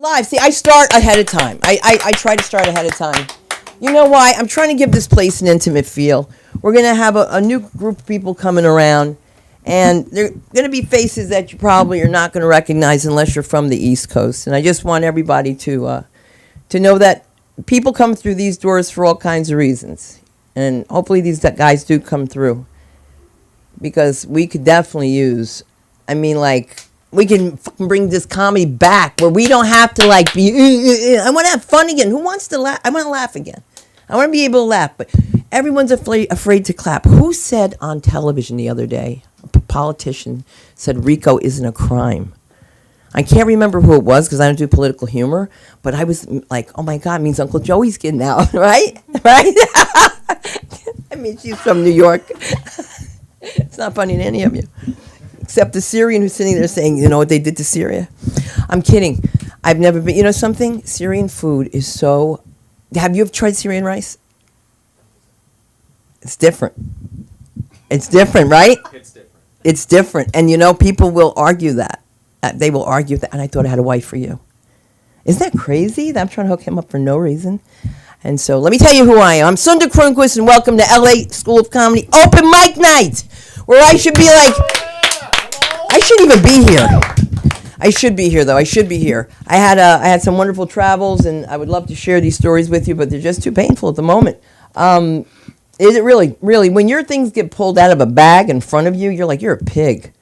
Live. See, I start ahead of time. I try to start ahead of time. You know why? I'm trying to give this place an intimate feel. We're going to have a new group of people coming around, and they're going to be faces that you probably are not going to recognize unless you're from the East Coast. And I just want everybody to know that people come through these doors for all kinds of reasons. And hopefully these guys do come through, because we could definitely use, we can fucking bring this comedy back where we don't have to be, I want to have fun again. Who wants to laugh? I want to laugh again. I want to be able to laugh, but everyone's afraid to clap. Who said on television the other day, a politician said RICO isn't a crime? I can't remember who it was because I don't do political humor, but I was like, oh my God, it means Uncle Joey's getting out, right? Right? She's from New York. It's not funny to any of you. Except the Syrian who's sitting there saying, you know what they did to Syria? I'm kidding. I've never been, you know something? Syrian food is so, have you ever tried Syrian rice? It's different. It's different, right? It's different. It's different. And people will argue that. They will argue that, and I thought I had a wife for you. Isn't that crazy that I'm trying to hook him up for no reason? And so let me tell you who I am. I'm Sunda Kronquist, and welcome to LA School of Comedy Open Mic Night, where I should be like, I shouldn't even be here. I should be here, though. I should be here. I had some wonderful travels, and I would love to share these stories with you, but they're just too painful at the moment. Is it really? Really, when your things get pulled out of a bag in front of you, you're like, you're a pig.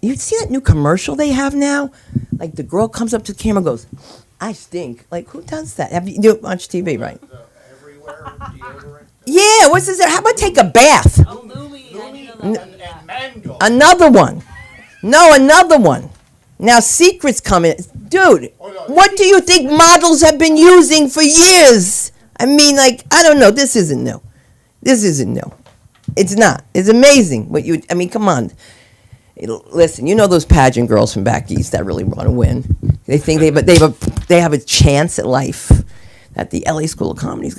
You see that new commercial they have now? Like the girl comes up to the camera and goes, I stink. Like, who does that? You watch TV, right? Everywhere deodorant. Yeah, what's this? How about take a bath? And mango. Another one. No, another one. Now secrets come in. Dude, what do you think models have been using for years? I don't know. This isn't new. This isn't new. It's not. It's amazing come on. Listen, those pageant girls from back east that really want to win. They think they have a chance at life. That the LA School of Comedy is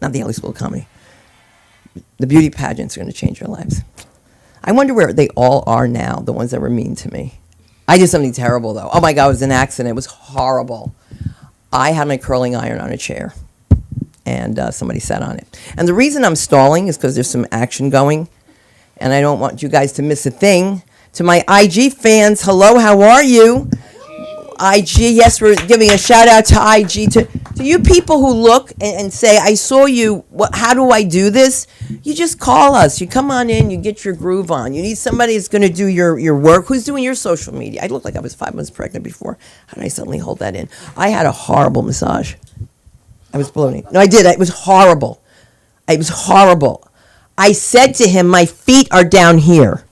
not the LA School of Comedy. The beauty pageants are going to change their lives. I wonder where they all are now, the ones that were mean to me. I did something terrible, though. Oh, my God, it was an accident. It was horrible. I had my curling iron on a chair, and somebody sat on it. And the reason I'm stalling is because there's some action going, and I don't want you guys to miss a thing. To my IG fans, hello, how are you? IG, yes, we're giving a shout out to IG. To you people who look and say, I saw you, how do I do this? You just call us. You come on in, you get your groove on. You need somebody that's going to do your work. Who's doing your social media? I looked like I was 5 months pregnant before. How did I suddenly hold that in? I had a horrible massage. I was bloating. No, I did. It was horrible. It was horrible. I said to him, my feet are down here.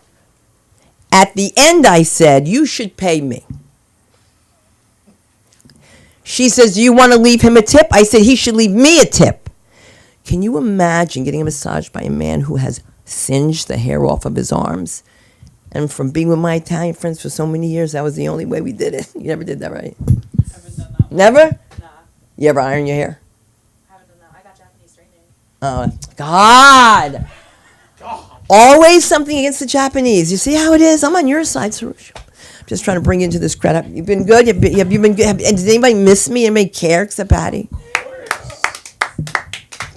At the end, I said, you should pay me. She says, do you want to leave him a tip? I said, he should leave me a tip. Can you imagine getting a massage by a man who has singed the hair off of his arms? And from being with my Italian friends for so many years, that was the only way we did it. You never did that, right? Haven't done that. Never? Nah. You ever iron your hair? Haven't done that. I got Japanese training. Oh, God. Always something against the Japanese. You see how it is? I'm on your side, Sarush. I'm just trying to bring you into this credit. You've been good. You've been good. And did anybody miss me? Anybody care except Patty?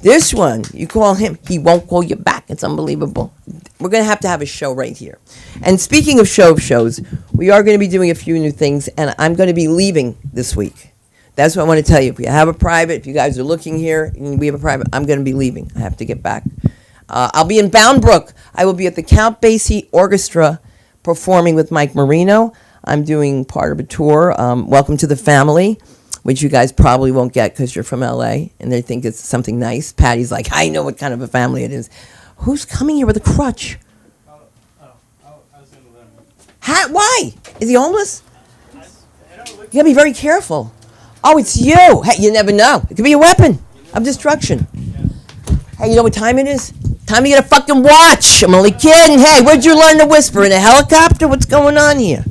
This one, you call him, he won't call you back. It's unbelievable. We're going to have a show right here. And speaking of shows, we are going to be doing a few new things, and I'm going to be leaving this week. That's what I want to tell you. If you have a private, if you guys are looking here, and we have a private, I'm going to be leaving. I have to get back. I'll be in Bound Brook. I will be at the Count Basie Orchestra performing with Mike Marino. I'm doing part of a tour, Welcome to the Family, which you guys probably won't get because you're from LA and they think it's something nice. Patty's like, I know what kind of a family it is. Who's coming here with a crutch? I was going to let him. Why? Is he homeless? You gotta be very careful. Oh, it's you. Hey, you never know. It could be a weapon of destruction. Hey, you know what time it is? Time to get a fucking watch. I'm only kidding. Hey, where'd you learn to whisper? In a helicopter? What's going on here?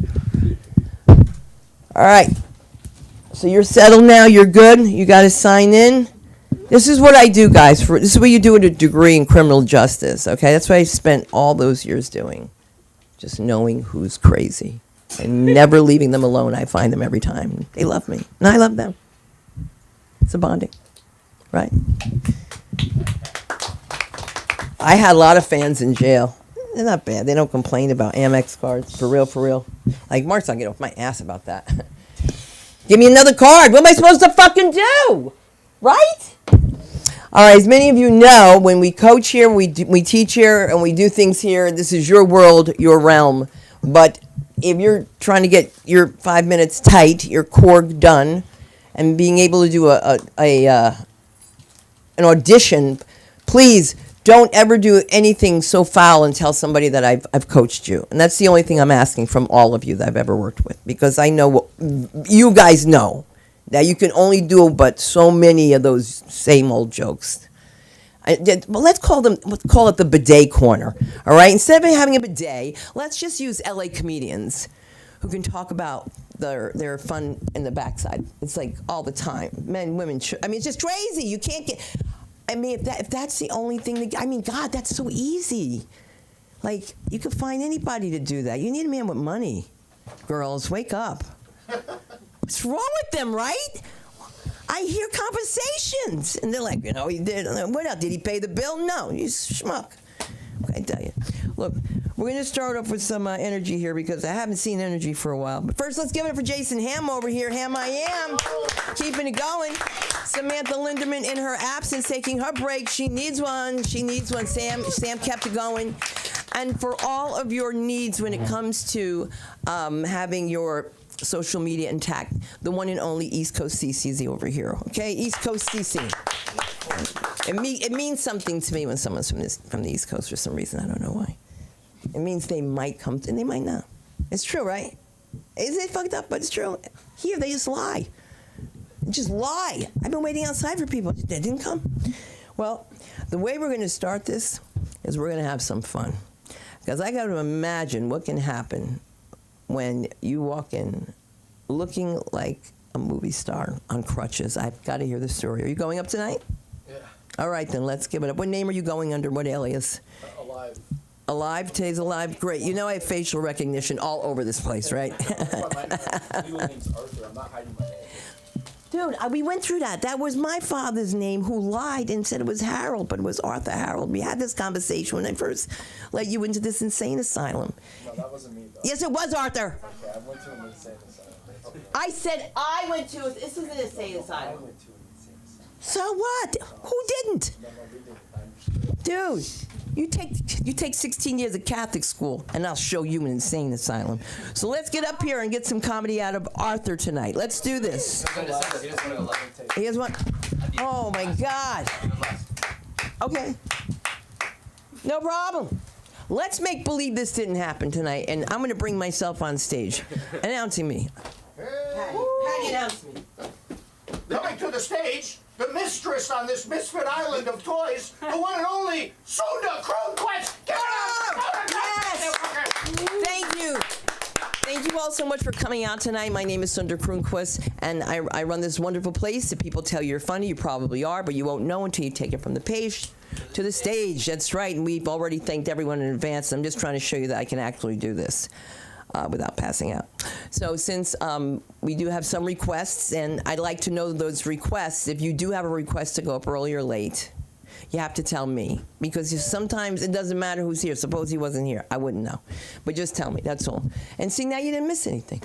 All right. So you're settled now. You're good. You got to sign in. This is what I do, guys. This is what you do with a degree in criminal justice, okay? That's what I spent all those years doing, just knowing who's crazy. and never leaving them alone. I find them every time. They love me, and I love them. It's a bonding, right? I had a lot of fans in jail. They're not bad. They don't complain about Amex cards. For real, for real. Like, Mark's not getting off my ass about that. Give me another card. What am I supposed to fucking do? Right? All right, as many of you know, when we coach here, we teach here, and we do things here, this is your world, your realm. But if you're trying to get your 5 minutes tight, your core done, and being able to do an audition, please don't ever do anything so foul and tell somebody that I've coached you. And that's the only thing I'm asking from all of you that I've ever worked with, because I know you guys know that you can only do but so many of those same old jokes. Well, let's call it the bidet corner, all right? Instead of having a bidet, let's just use LA comedians who can talk about their fun in the backside. It's like all the time. Men, women, I mean, it's just crazy. You can't get... I mean, if that's the only thing I mean, God, that's so easy. Like, you could find anybody to do that. You need a man with money. Girls, wake up. What's wrong with them, right? I hear conversations, and they're like, you know, he did. What else? Did he pay the bill? No, he's schmuck. I tell you. Look, we're going to start off with some energy here, because I haven't seen energy for a while. But first, let's give it up for Jason Ham over here. Ham I am. Keeping it going. Samantha Linderman, in her absence, taking her break. She needs one. She needs one. Sam kept it going. And for all of your needs when it comes to having your social media intact, the one and only East Coast CCZ over here. Okay, East Coast CC. It means something to me when someone's from the East Coast for some reason. I don't know why. It means they might come and they might not. It's true, right? Isn't it fucked up? But it's true. Here, they just lie. Just lie. I've been waiting outside for people. They didn't come. Well, the way we're going to start this is we're going to have some fun. Because I got to imagine what can happen when you walk in looking like a movie star on crutches. I've got to hear the story. Are you going up tonight? Yeah. All right, then let's give it up. What name are you going under? What alias? Alive. Alive? Today's Alive? Great. You know I have facial recognition all over this place, right? My legal name's Arthur. I'm not hiding my name. Dude, we went through that. That was my father's name, who lied and said it was Harold, but it was Arthur Harold. We had this conversation when I first let you into this insane asylum. No, that wasn't me, though. Yes, it was Arthur. Okay, I went to an insane asylum. I said I went to this is an insane I asylum. went to an insane asylum. So what? Who didn't? No, we didn't. I understood. Dude, you take 16 years of Catholic school, and I'll show you an insane asylum. So let's get up here and get some comedy out of Arthur tonight. Let's do this. Here's one. Oh, my God. Okay. No problem. Let's make believe this didn't happen tonight, and I'm going to bring myself on stage. Announcing me. Patty, announce me. Coming to the stage, the mistress on this misfit island of toys, the one and only Sunda Kronquist. Get up! Yes! Thank you. Thank you all so much for coming out tonight. My name is Sunda Kronquist, and I run this wonderful place. If people tell you you're funny, you probably are, but you won't know until you take it from the page to the stage. That's right, and we've already thanked everyone in advance. I'm just trying to show you that I can actually do this without passing out. So since we do have some requests, and I'd like to know those requests, if you do have a request to go up early or late, you have to tell me, because sometimes it doesn't matter who's here. Suppose he wasn't here. I wouldn't know. But just tell me, that's all. And see, now you didn't miss anything.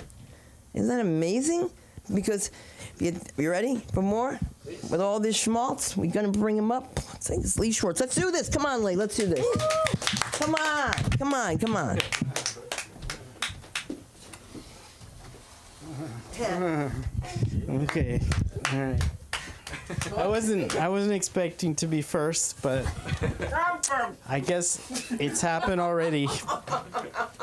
Isn't that amazing? Because, you ready for more? With all this schmaltz, we're going to bring him up. Let's take this Lee Schwartz. Let's do this. Come on, Lee. Let's do this. Come on. Come on. Come on. Okay. All right. I wasn't expecting to be first, but I guess it's happened already.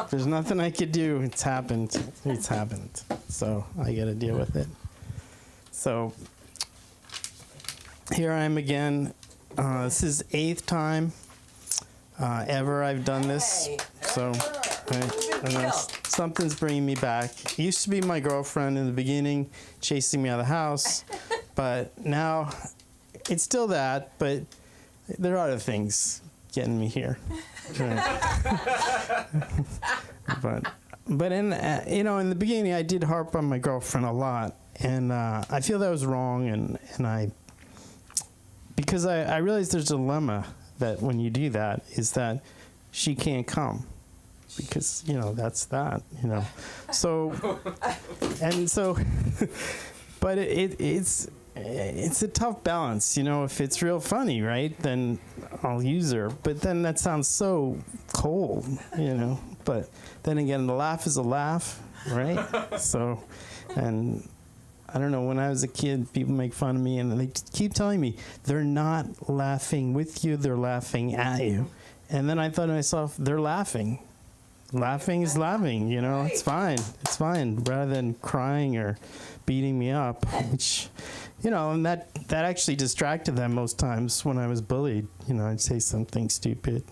There's nothing I could do. It's happened. It's happened. So I got to deal with it. So here I am again. This is 8th time ever I've done this. So something's bringing me back. It used to be my girlfriend in the beginning, chasing me out of the house. But now it's still that, but there are other things getting me here. But but in in the beginning, I did harp on my girlfriend a lot, and I feel that was wrong, and because I realized there's a dilemma that when you do that is that she can't come because that's that so but it's a tough balance, if it's real funny, right, then I'll use her, but then that sounds so cold, but then again, the laugh is a laugh, right? So, and I don't know, when I was a kid, people make fun of me and they keep telling me they're not laughing with you, they're laughing at you. And then I thought to myself, they're laughing. Laughing is laughing, it's fine. It's fine, rather than crying or beating me up, which, and that actually distracted them most times when I was bullied. I'd say something stupid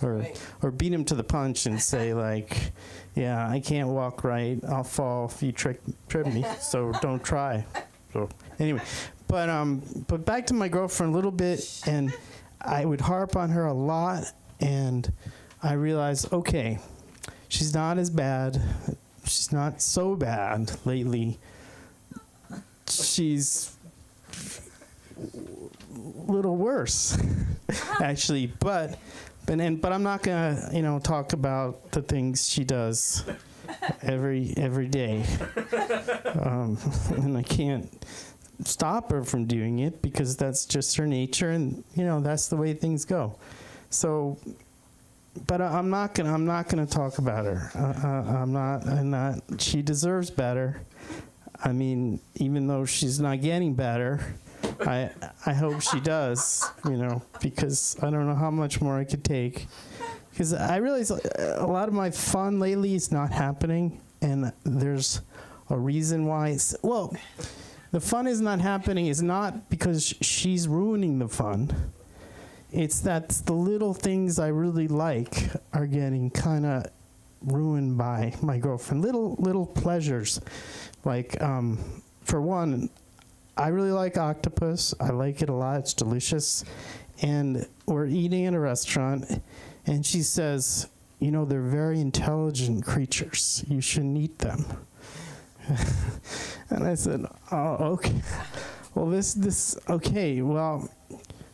or beat him to the punch and say like, yeah, I can't walk right. I'll fall if you trip me, so don't try. So anyway, but back to my girlfriend a little bit, and I would harp on her a lot, and I realized, okay, she's not as bad. She's not so bad lately. She's a little worse, actually. But I'm not gonna, talk about the things she does every day. And I can't stop her from doing it because that's just her nature, and that's the way things go. So. But I'm not gonna talk about her. I'm not. She deserves better. I mean, even though she's not getting better, I hope she does. Because I don't know how much more I could take. Because I realize a lot of my fun lately is not happening, and there's a reason why. The fun is not happening is not because she's ruining the fun. It's that the little things I really like are getting kind of ruined by my girlfriend. Little pleasures. Like, for one, I really like octopus. I like it a lot. It's delicious. And we're eating at a restaurant, and she says, they're very intelligent creatures. You shouldn't eat them. And I said, oh, okay. Well, okay, well...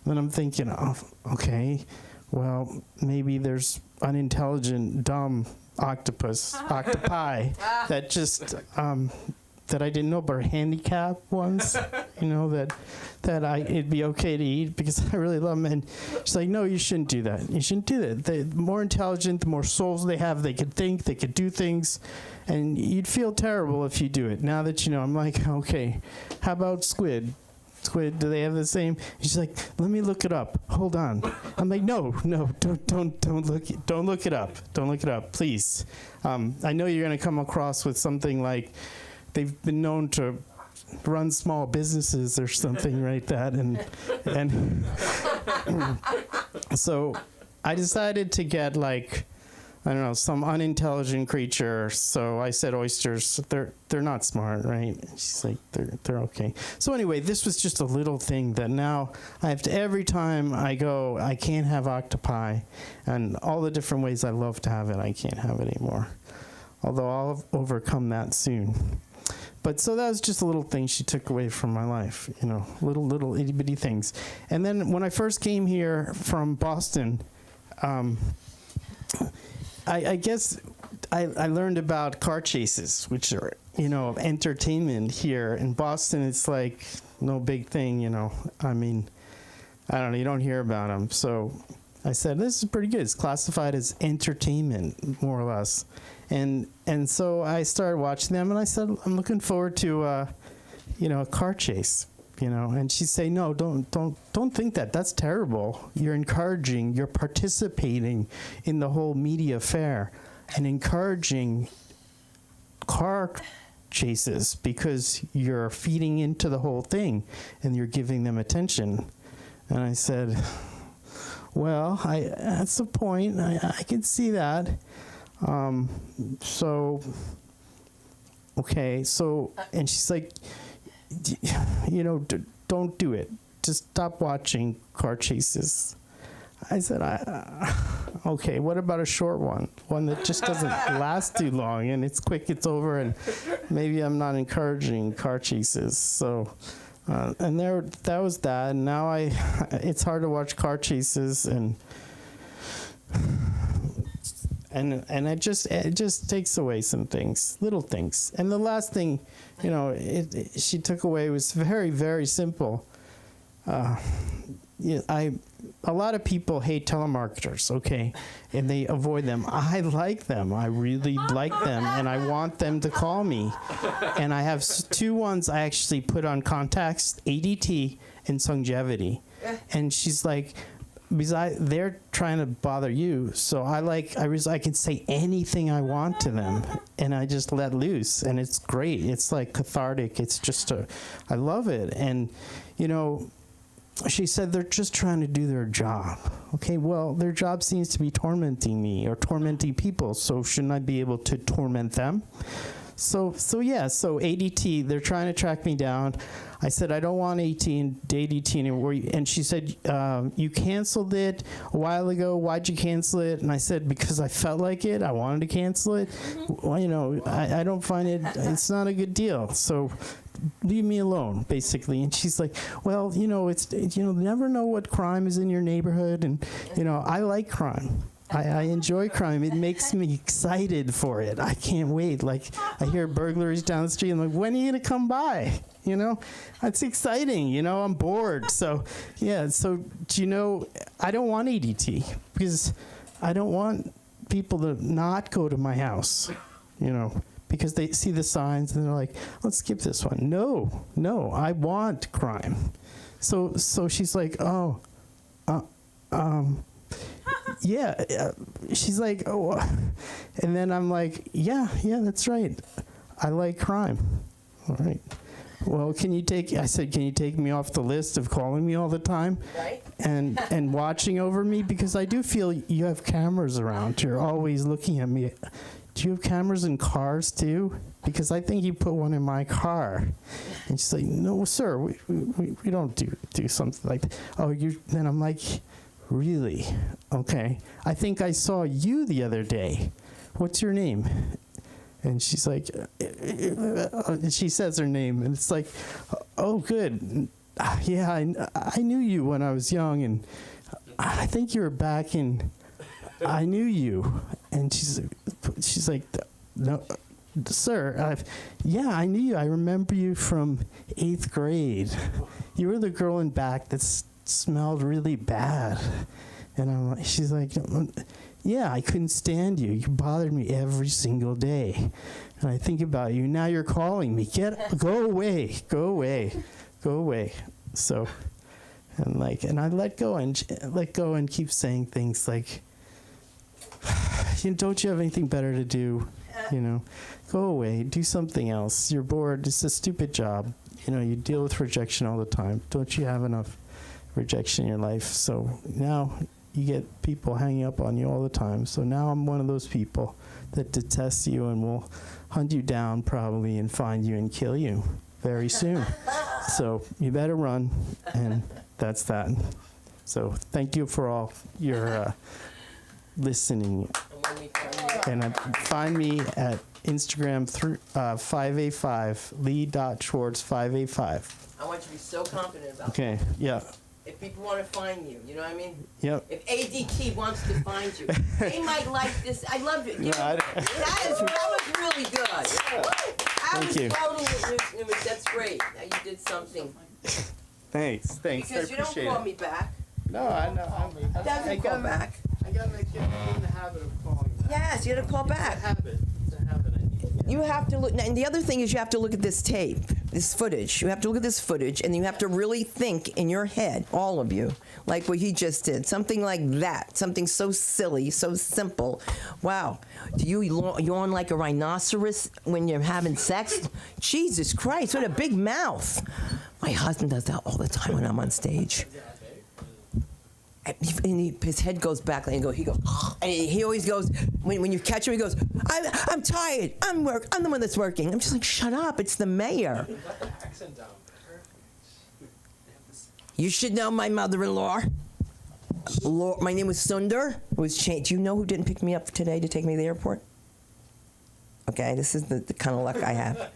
Then I'm thinking, oh, okay, well, maybe there's unintelligent, dumb octopi that just, that I didn't know about, handicapped ones, that it'd be okay to eat because I really love them. And she's like, no, you shouldn't do that. You shouldn't do that. The more intelligent, the more souls they have, they could think, they could do things, and you'd feel terrible if you do it. Now that I'm like, okay, how about squid? Squid, do they have the same? She's like, let me look it up. Hold on. I'm like, no, don't look it up, please. I know you're gonna come across with something like they've been known to run small businesses or something like that, and so I decided to get like, I don't know, some unintelligent creature. So I said oysters. They're not smart, right? She's like, they're okay. So anyway, this was just a little thing that now I have to, every time I go, I can't have octopi, and all the different ways I love to have it, I can't have it anymore. Although I'll overcome that soon. But so that was just a little thing she took away from my life, little itty bitty things. And then when I first came here from Boston, I guess I learned about car chases, which are, entertainment here. In Boston, it's like no big thing, I mean, I don't know, you don't hear about them. So I said, this is pretty good. It's classified as entertainment, more or less. And so I started watching them, and I said, I'm looking forward to, a car chase. And she'd say, no, don't think that. That's terrible. You're encouraging, you're participating in the whole media fair and encouraging car chases because you're feeding into the whole thing and you're giving them attention. And I said, well, that's the point. I can see that. Okay, and she's like, don't do it. Just stop watching car chases. I said, okay, what about a short one? One that just doesn't last too long and it's quick, it's over, and maybe I'm not encouraging car chases. So, and that was that. And now it's hard to watch car chases and it just takes away some things, little things. And the last thing, she took away was very, very simple. A lot of people hate telemarketers, okay, and they avoid them. I like them. I really like them, and I want them to call me. And I have two ones I actually put on contacts, ADT and Songevity. And she's like, because they're trying to bother you, so I can say anything I want to them, and I just let loose, and it's great. It's like cathartic. It's just I love it. And she said they're just trying to do their job. Okay, well, their job seems to be tormenting me or tormenting people, so shouldn't I be able to torment them? So ADT, they're trying to track me down. I said, I don't want ADT anymore. And she said, you canceled it a while ago. Why'd you cancel it? And I said, because I felt like it. I wanted to cancel it. Well, I don't find it's not a good deal. So leave me alone, basically. And she's like, well, never know what crime is in your neighborhood. And, I like crime. I enjoy crime. It makes me excited for it. I can't wait. Like, I hear burglaries down the street. I'm like, when are you going to come by? That's exciting. I'm bored. So, yeah. So, I don't want ADT because I don't want people to not go to my house, because they see the signs and they're like, let's skip this one. No, I want crime. So she's like, yeah. She's like, oh, and then I'm like, yeah, that's right. I like crime. All right. Well, can you take me off the list of calling me all the time? Right. And watching over me? Because I do feel you have cameras around. You're always looking at me. Do you have cameras in cars too? Because I think you put one in my car. And she's like, no, sir, we don't do something like that. Oh, then I'm like, really? Okay. I think I saw you the other day. What's your name? And she's like, she says her name, and it's like, oh, good. Yeah, I knew you when I was young, and I think you were back in, I knew you. And she's like, no, sir, yeah, I knew you. I remember you from 8th grade. You were the girl in back that smelled really bad. And she's like, yeah, I couldn't stand you. You bothered me every single day. And I think about you. Now you're calling me. Go away. So, and I let go and keep saying things like, don't you have anything better to do? Go away. Do something else. You're bored. It's a stupid job. You deal with rejection all the time. Don't you have enough rejection in your life? So now you get people hanging up on you all the time. So now I'm one of those people that detest you and will hunt you down probably and find you and kill you very soon. So you better run, and that's that. So thank you for all your listening. And find me at Instagram through 585, lee.schwartz585. I want you to be so confident about Okay, yeah. If people want to find you, you know what I mean? Yep. If ADT wants to find you, they might like this. I loved it. That was really good. Thank you. That's great. Now you did something. Thanks. Because I you don't appreciate call it. me back. No, I know. Doesn't call back. I gotta get in the habit of calling back. Yes, you got to call back. It's a habit I need. You have to look, and the other thing is you have to look at this tape, this footage. You have to look at this footage, and you have to really think in your head, all of you, like what he just did, something like that, something so silly, so simple. Wow, do you yawn like a rhinoceros when you're having sex? Jesus Christ, what a big mouth. My husband does that all the time when I'm on stage. And his head goes back, and he goes, and he always goes, when you catch him, he goes, I'm tired, I'm the one that's working. I'm just like, shut up, it's the mayor. You got the accent down. Perfect. You should know my mother-in-law. My name was Sundar. It was changed. Do you know who didn't pick me up today to take me to the airport? Okay, this is the kind of luck I have.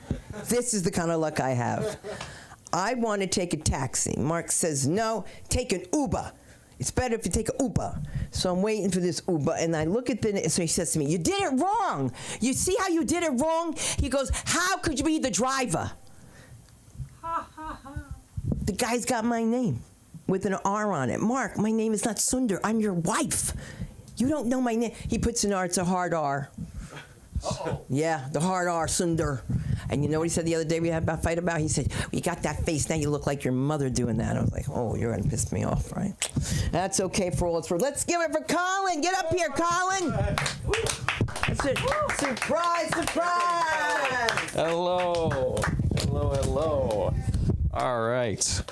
This is the kind of luck I have. I want to take a taxi. Mark says, no, take an Uber. It's better if you take an Uber. So I'm waiting for this Uber, and I look at so he says to me, you did it wrong. You see how you did it wrong? He goes, how could you be the driver? The guy's got my name with an R on it. Mark, my name is not Sundar. I'm your wife. You don't know my name. He puts an R. It's a hard R. Uh-oh. Yeah, the hard R, Sundar. And you know what he said the other day we had a fight about? He said, well, you got that face, now you look like your mother doing that. I was like, oh, you're going to piss me off, right? That's okay for all it's worth. Let's give it for Colin. Get up here, Colin. That's it. Surprise, surprise. Hello. Hello, hello. All right.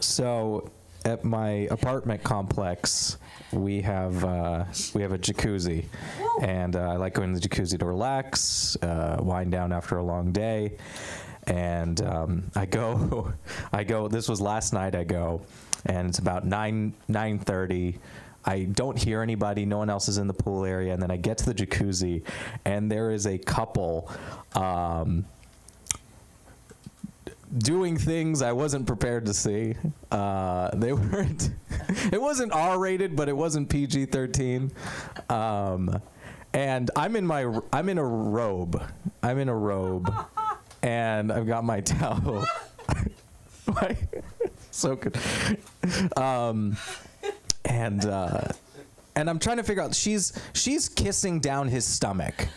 So at my apartment complex, we have a jacuzzi, and I like going to the jacuzzi to relax, wind down after a long day, and I go. This was last night. I go, and it's about 9:30. I don't hear anybody. No one else is in the pool area, and then I get to the jacuzzi, and there is a couple. Doing things I wasn't prepared to see. They weren't. It wasn't R-rated, but it wasn't PG-13. And I'm in a robe. And I've got my towel. So good. And I'm trying to figure out. She's kissing down his stomach.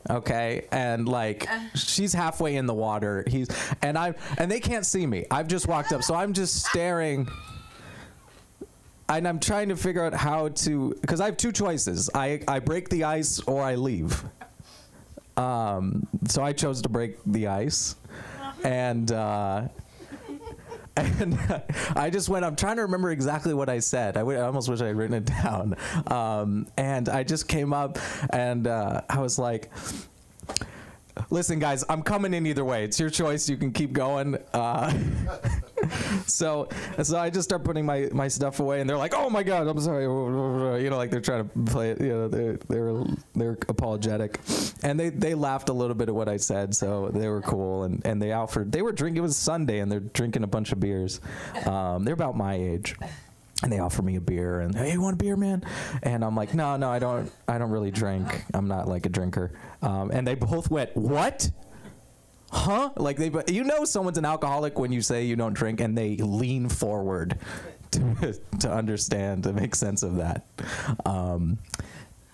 Okay, and like she's halfway in the water. And they can't see me. I've just walked up, so I'm just staring. And I'm trying to figure out how to, because I have two choices. I break the ice or I leave. So I chose to break the ice, and I just went, I'm trying to remember exactly what I said. I almost wish I had written it down. And I just came up and I was like, listen, guys, I'm coming in either way. It's your choice. You can keep going. So I just start putting my stuff away, and they're like, "Oh my God, I'm sorry," you know, like they're trying to play it. You know, they're apologetic, and they laughed a little bit at what I said, so they were cool, and they offered. They were drinking. It was Sunday, and they're drinking a bunch of beers. They're about my age. And they offer me a beer, and hey, you want a beer, man? And I'm like, no, I don't really drink. I'm not like a drinker. And they both went, what? Huh? Like you know, someone's an alcoholic when you say you don't drink, and they lean forward to understand, to make sense of that.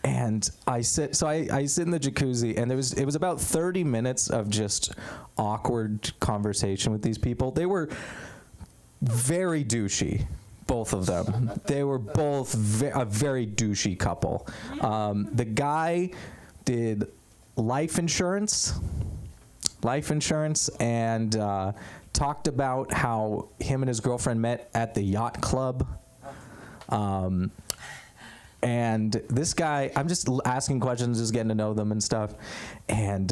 And I sit in the jacuzzi, and it was about 30 minutes of just awkward conversation with these people. They were very douchey. Both of them. They were both a very douchey couple. The guy did life insurance, and talked about how him and his girlfriend met at the yacht club. And this guy, I'm just asking questions, just getting to know them and stuff. And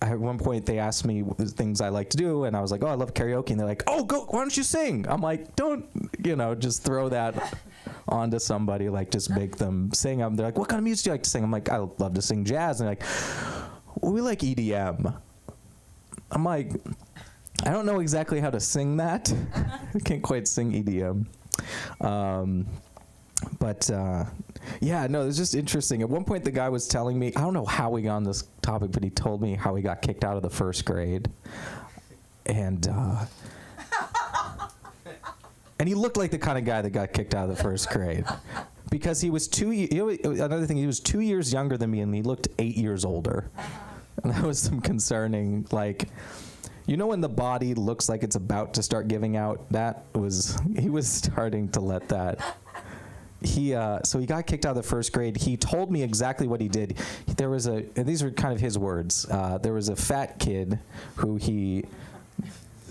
at one point they asked me things I like to do, and I was like, oh, I love karaoke. And they're like, oh, go, why don't you sing? I'm like, don't, just throw that onto somebody, like just make them sing. They're like, what kind of music do you like to sing? I'm like, I love to sing jazz. And they're like, well, we like EDM. I'm like, I don't know exactly how to sing that. I can't quite sing EDM. But yeah, no, it's just interesting. At one point, the guy was telling me, I don't know how we got on this topic, but he told me how he got kicked out of the first grade. And he looked like the kind of guy that got kicked out of the first grade. Because he was another thing, he was 2 years younger than me, and he looked 8 years older. And that was some concerning, like, you know when the body looks like it's about to start giving out? He was starting to let that. So he got kicked out of the first grade. He told me exactly what he did. And these are kind of his words. There was a fat kid who he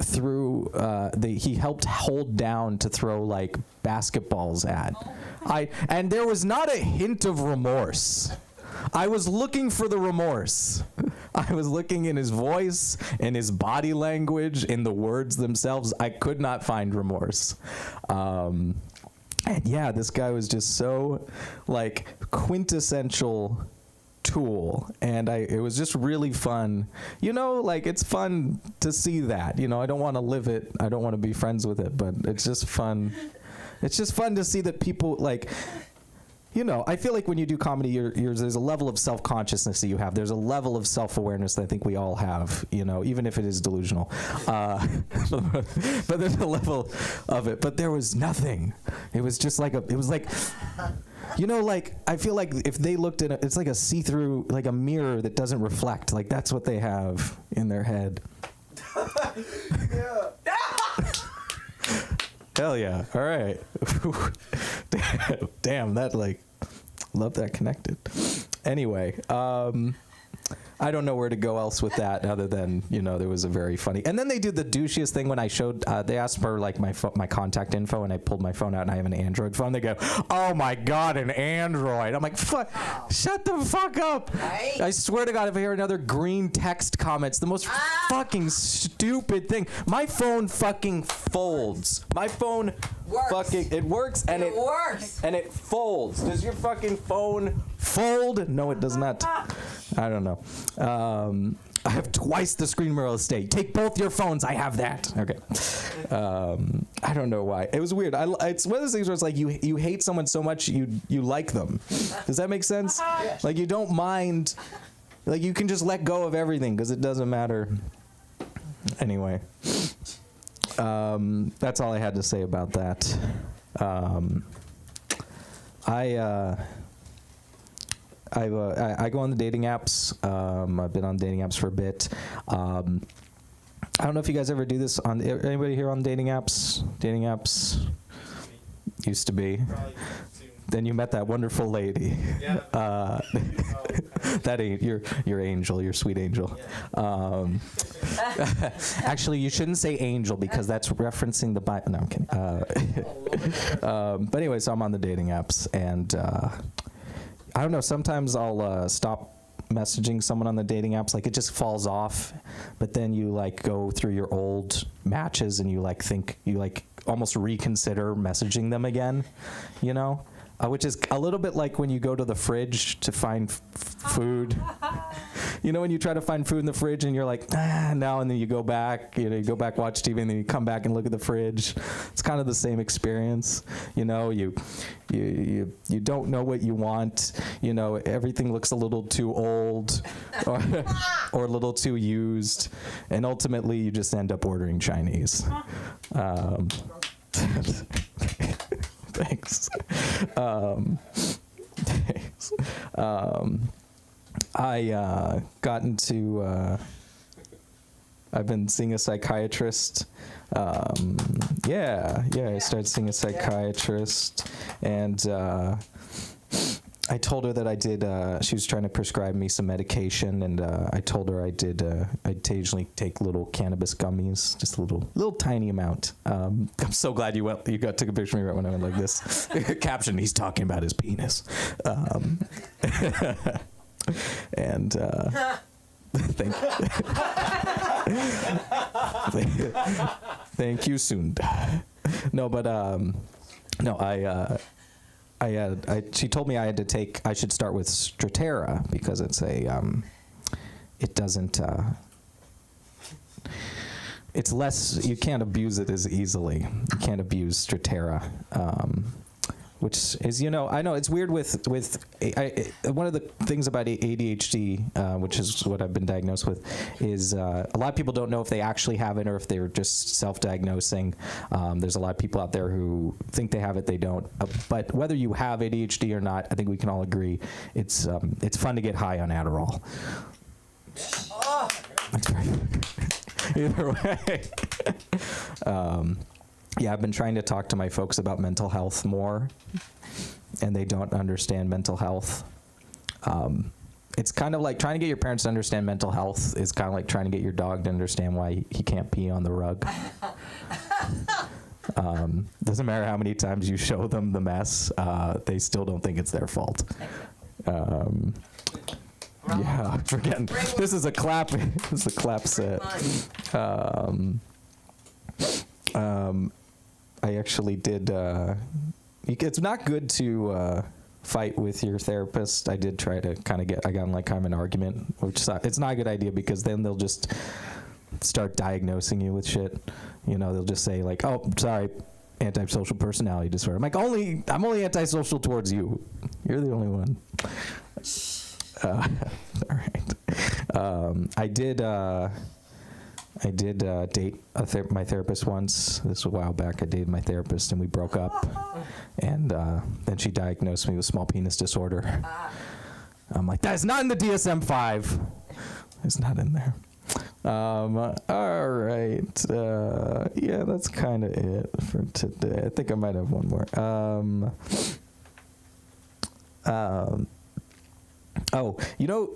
threw, he helped hold down to throw like basketballs at. And there was not a hint of remorse. I was looking for the remorse. I was looking in his voice, in his body language, in the words themselves. I could not find remorse. And yeah, this guy was just so like quintessential Tool, and it was just really fun. You know, like it's fun to see that. You know, I don't want to live it. I don't want to be friends with it, but it's just fun. It's just fun to see that people like. You know, I feel like when you do comedy, there's a level of self-consciousness that you have. There's a level of self-awareness that I think we all have, you know, even if it is delusional. But there's a level of it. But there was nothing. It was just like you know, like, I feel like if they looked at it, it's like a see-through, like a mirror that doesn't reflect. Like, that's what they have in their head. Yeah. Hell yeah. All right. Damn, that, like, love that connected. Anyway, I don't know where to go else with that other than, you know, there was a very funny. And then they did the douchiest thing when I showed, they asked for, like, my contact info, and I pulled my phone out, and I have an Android phone. They go, oh, my God, an Android. I'm like, fuck, shut the fuck up. Right. I swear to God, if I hear another green text comment, it's the most fucking stupid thing. My phone fucking folds. My phone fucking, it works, and it works. And it folds. Does your fucking phone fold? No, it does not. I don't know. I have twice the screen real estate. Take both your phones. I have that. Okay. I don't know why. It was weird. It's one of those things where it's like you hate someone so much you like them. Does that make sense? Yes. Like you don't mind. Like you can just let go of everything because it doesn't matter. Anyway. That's all I had to say about that. I go on the dating apps. I've been on dating apps for a bit. I don't know if you guys ever do this on anybody here on dating apps. Dating apps used to be. Probably soon. Then you met that wonderful lady. Yeah. That ain't your angel, your sweet angel. Actually, you shouldn't say angel because that's referencing the Bible. No, I'm kidding. But anyway, so I'm on the dating apps, and I don't know. Sometimes I'll stop messaging someone on the dating apps. Like it just falls off, but then you like go through your old matches and you like think you like almost reconsider messaging them again. You know. Which is a little bit like when you go to the fridge to find food. You know, when you try to find food in the fridge and you're like, no, and then you go back, you go back, watch TV, and then you come back and look at the fridge. It's kind of the same experience. You know, you don't know what you want. You know, everything looks a little too old or a little too used. And ultimately, you just end up ordering Chinese. Thanks. Thanks. I got into. I've been seeing a psychiatrist. I started seeing a psychiatrist, and I told her that I did. She was trying to prescribe me some medication, and I told her I did. I occasionally take little cannabis gummies, just a little tiny amount. I'm so glad you took a picture of me right when I went like this. Caption: He's talking about his penis. And thank you, Sunda. No, but no, she told me I should start with Strattera because it's it doesn't, it's less, you can't abuse it as easily. You can't abuse Strattera, which is, I know it's weird with one of the things about ADHD, which is what I've been diagnosed with, is a lot of people don't know if they actually have it or if they're just self-diagnosing. There's a lot of people out there who think they have it, they don't. But whether you have ADHD or not, I think we can all agree it's fun to get high on Adderall. That's right. Either way. Yeah, I've been trying to talk to my folks about mental health more, and they don't understand mental health. It's kind of like trying to get your parents to understand mental health is kind of like trying to get your dog to understand why he can't pee on the rug. Doesn't matter how many times you show them the mess, they still don't think it's their fault. But Yeah, I'm forgetting. This is a clap. This is a clap set. I actually did. It's not good to fight with your therapist. I did try to kind of get. I got in like kind of an argument, which it's not a good idea because then they'll just start diagnosing you with shit. You know, they'll just say like, "Oh, sorry, antisocial personality disorder." I'm like, I'm only antisocial towards you. You're the only one. All right. I did date my therapist once. This was a while back. I dated my therapist, and we broke up. And then she diagnosed me with small penis disorder. I'm like, that's not in the DSM-5. It's not in there. All right. Yeah, that's kind of it for today. I think I might have one more. Oh, you know,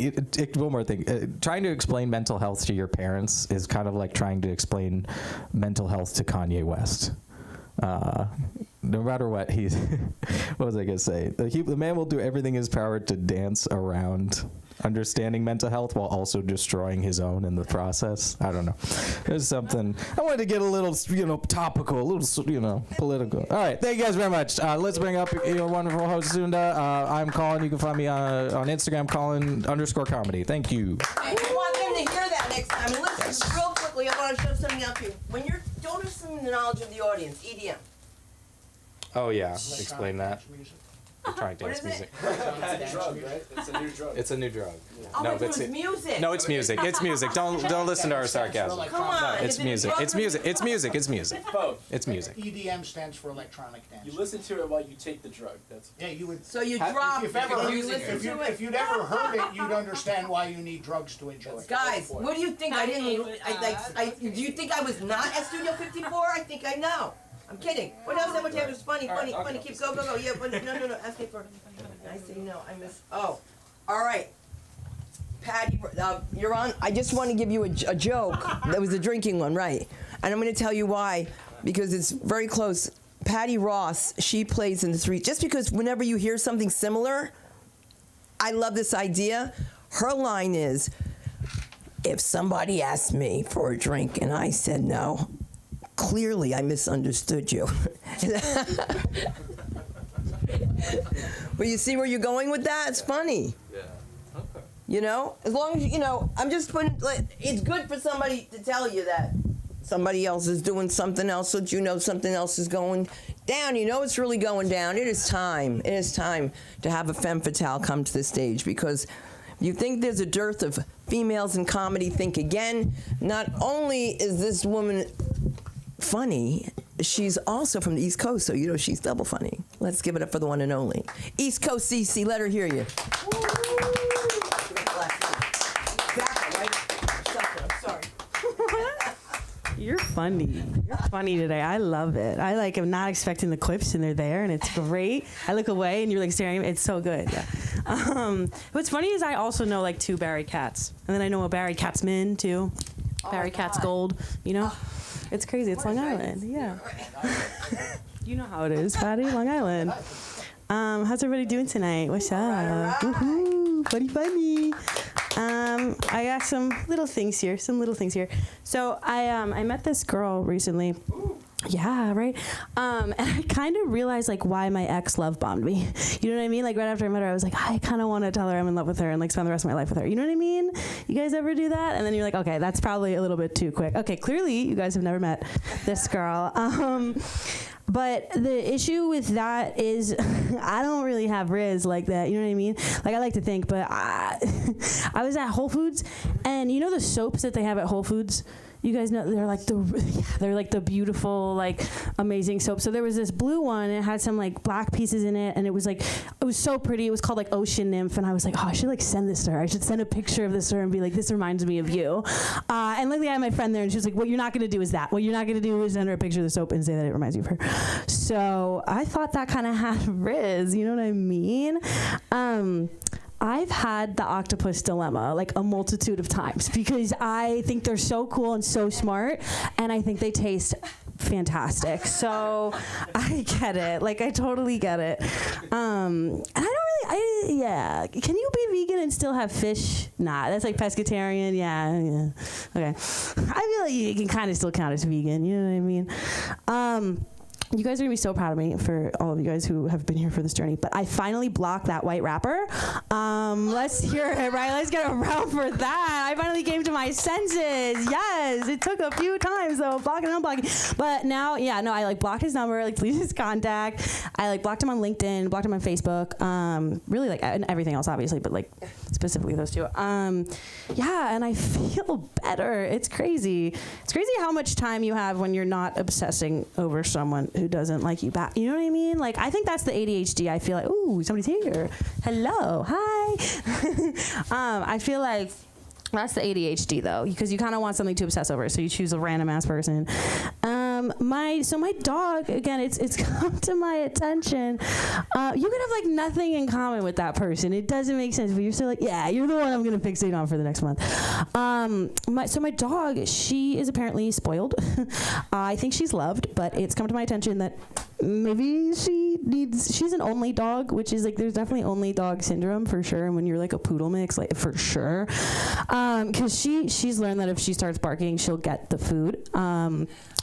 one more thing. Trying to explain mental health to your parents is kind of like trying to explain mental health to Kanye West. No matter what, he's... what was I going to say? The man will do everything in his power to dance around understanding mental health while also destroying his own in the process. I don't know. There's something... I wanted to get a little, topical, a little, political. All right. Thank you guys very much. Let's bring up your wonderful host, Sunda. I'm Colin. You can find me on Instagram, Colin_comedy. Thank you. And you want them to hear that next time. And listen, real quickly, I want to show something up to you. When you're... Don't assume the knowledge of the audience. EDM. Oh, yeah. Explain that. Electronic What dance is music. It's a drug, right? It's a new drug. It's a new drug. Oh, No, I thought it's it was music. No, it's music. It's music. Don't listen to our sarcasm. Come on. It's is it music. drugs It's or- music. It's music. It's music. Both. It's music. EDM stands for electronic dance. You listen to it while you take the drug. That's Yeah, you would. So you Have- drop If you've ever and heard, you listen if to you'd it. ever heard it, you'd understand why you need drugs to enjoy it. Guys, what do you think? I didn't. Do you think I was not at Studio 54? I think I know. I'm kidding. What else? What was funny? Funny. Keep go. Yeah, but no. Ask me for. I say no. I miss. Oh, all right. Patty, you're on. I just want to give you a joke. That was the drinking one, right? And I'm going to tell you why, because it's very close. Patty Ross, she plays in the street. Just because whenever you hear something similar, I love this idea. Her line is, if somebody asked me for a drink and I said no, clearly I misunderstood you. Well, you see where you're going with that? It's funny. Yeah. Okay. As long as, I'm just putting, it's good for somebody to tell you that somebody else is doing something else so that something else is going down. It's really going down. It is time. It is time to have a femme fatale come to the stage, because you think there's a dearth of females in comedy, think again. Not only is this woman funny, she's also from the East Coast, so she's double funny. Let's give it up for the one and only East Coast CC. Let her hear you. You're funny. You're funny today. I love it. I'm not expecting the clips, and they're there, and it's great. I look away, and you're staring at me. It's so good. Yeah. What's funny is I also know 2 Barry Katz, and then I know a Barry Katzman too. Barry Katz Gold. It's crazy. It's Long Island. Yeah. You know how it is, Patty. Long Island. How's everybody doing tonight? What's up? Woohoo! Funny. I got some little things here. So I met this girl recently. Yeah, right. And I kind of realized why my ex love bombed me. You know what I mean? Right after I met her, I was like, I kind of want to tell her I'm in love with her and spend the rest of my life with her. You know what I mean? You guys ever do that? And then you're like, okay, that's probably a little bit too quick. Okay, clearly you guys have never met this girl. But the issue with that is I don't really have Riz like that. You know what I mean? I like to think, but I was at Whole Foods, and the soaps that they have at Whole Foods? You guys know they're the beautiful, amazing soap. So there was this blue one, and it had some black pieces in it, and it was so pretty. It was called Ocean Nymph, and I was like, oh, I should send this to her. I should send a picture of this to her and be like, this reminds me of you. And luckily I had my friend there, and she was like, what you're not gonna do is that. What you're not gonna do is send her a picture of the soap and say that it reminds you of her. So I thought that kind of had Riz. You know what I mean? I've had the octopus dilemma a multitude of times, because I think they're so cool and so smart, and I think they taste fantastic. So I get it. I totally get it. And I yeah. Can you be vegan and still have fish? Nah, that's like pescatarian. Yeah. Okay. I feel like you can kind of still count as vegan. You know what I mean? You guys are gonna be so proud of me for all of you guys who have been here for this journey. But I finally blocked that white rapper. Let's hear it, right? Let's get a round for that. I finally came to my senses. Yes, it took a few times though, blocking and unblocking. But now, I like blocked his number, like deleted his contact. I like blocked him on LinkedIn, blocked him on Facebook. Really like and everything else, obviously, but like specifically those two. And I feel better. It's crazy. It's crazy how much time you have when you're not obsessing over someone who doesn't like you back. You know what I mean? Like, I think that's the ADHD. I feel like, ooh, somebody's here. Hello, hi. I feel like that's the ADHD though, because you kind of want something to obsess over, so you choose a random ass person. My dog, again, it's come to my attention. You could have like nothing in common with that person. It doesn't make sense, but you're still like, yeah, you're the one I'm gonna fixate on for the next month. My dog, she is apparently spoiled. I think she's loved, but it's come to my attention that maybe she's an only dog, which is like, there's definitely only dog syndrome for sure. And when you're like a poodle mix, like for sure. Cause she's learned that if she starts barking, she'll get the food.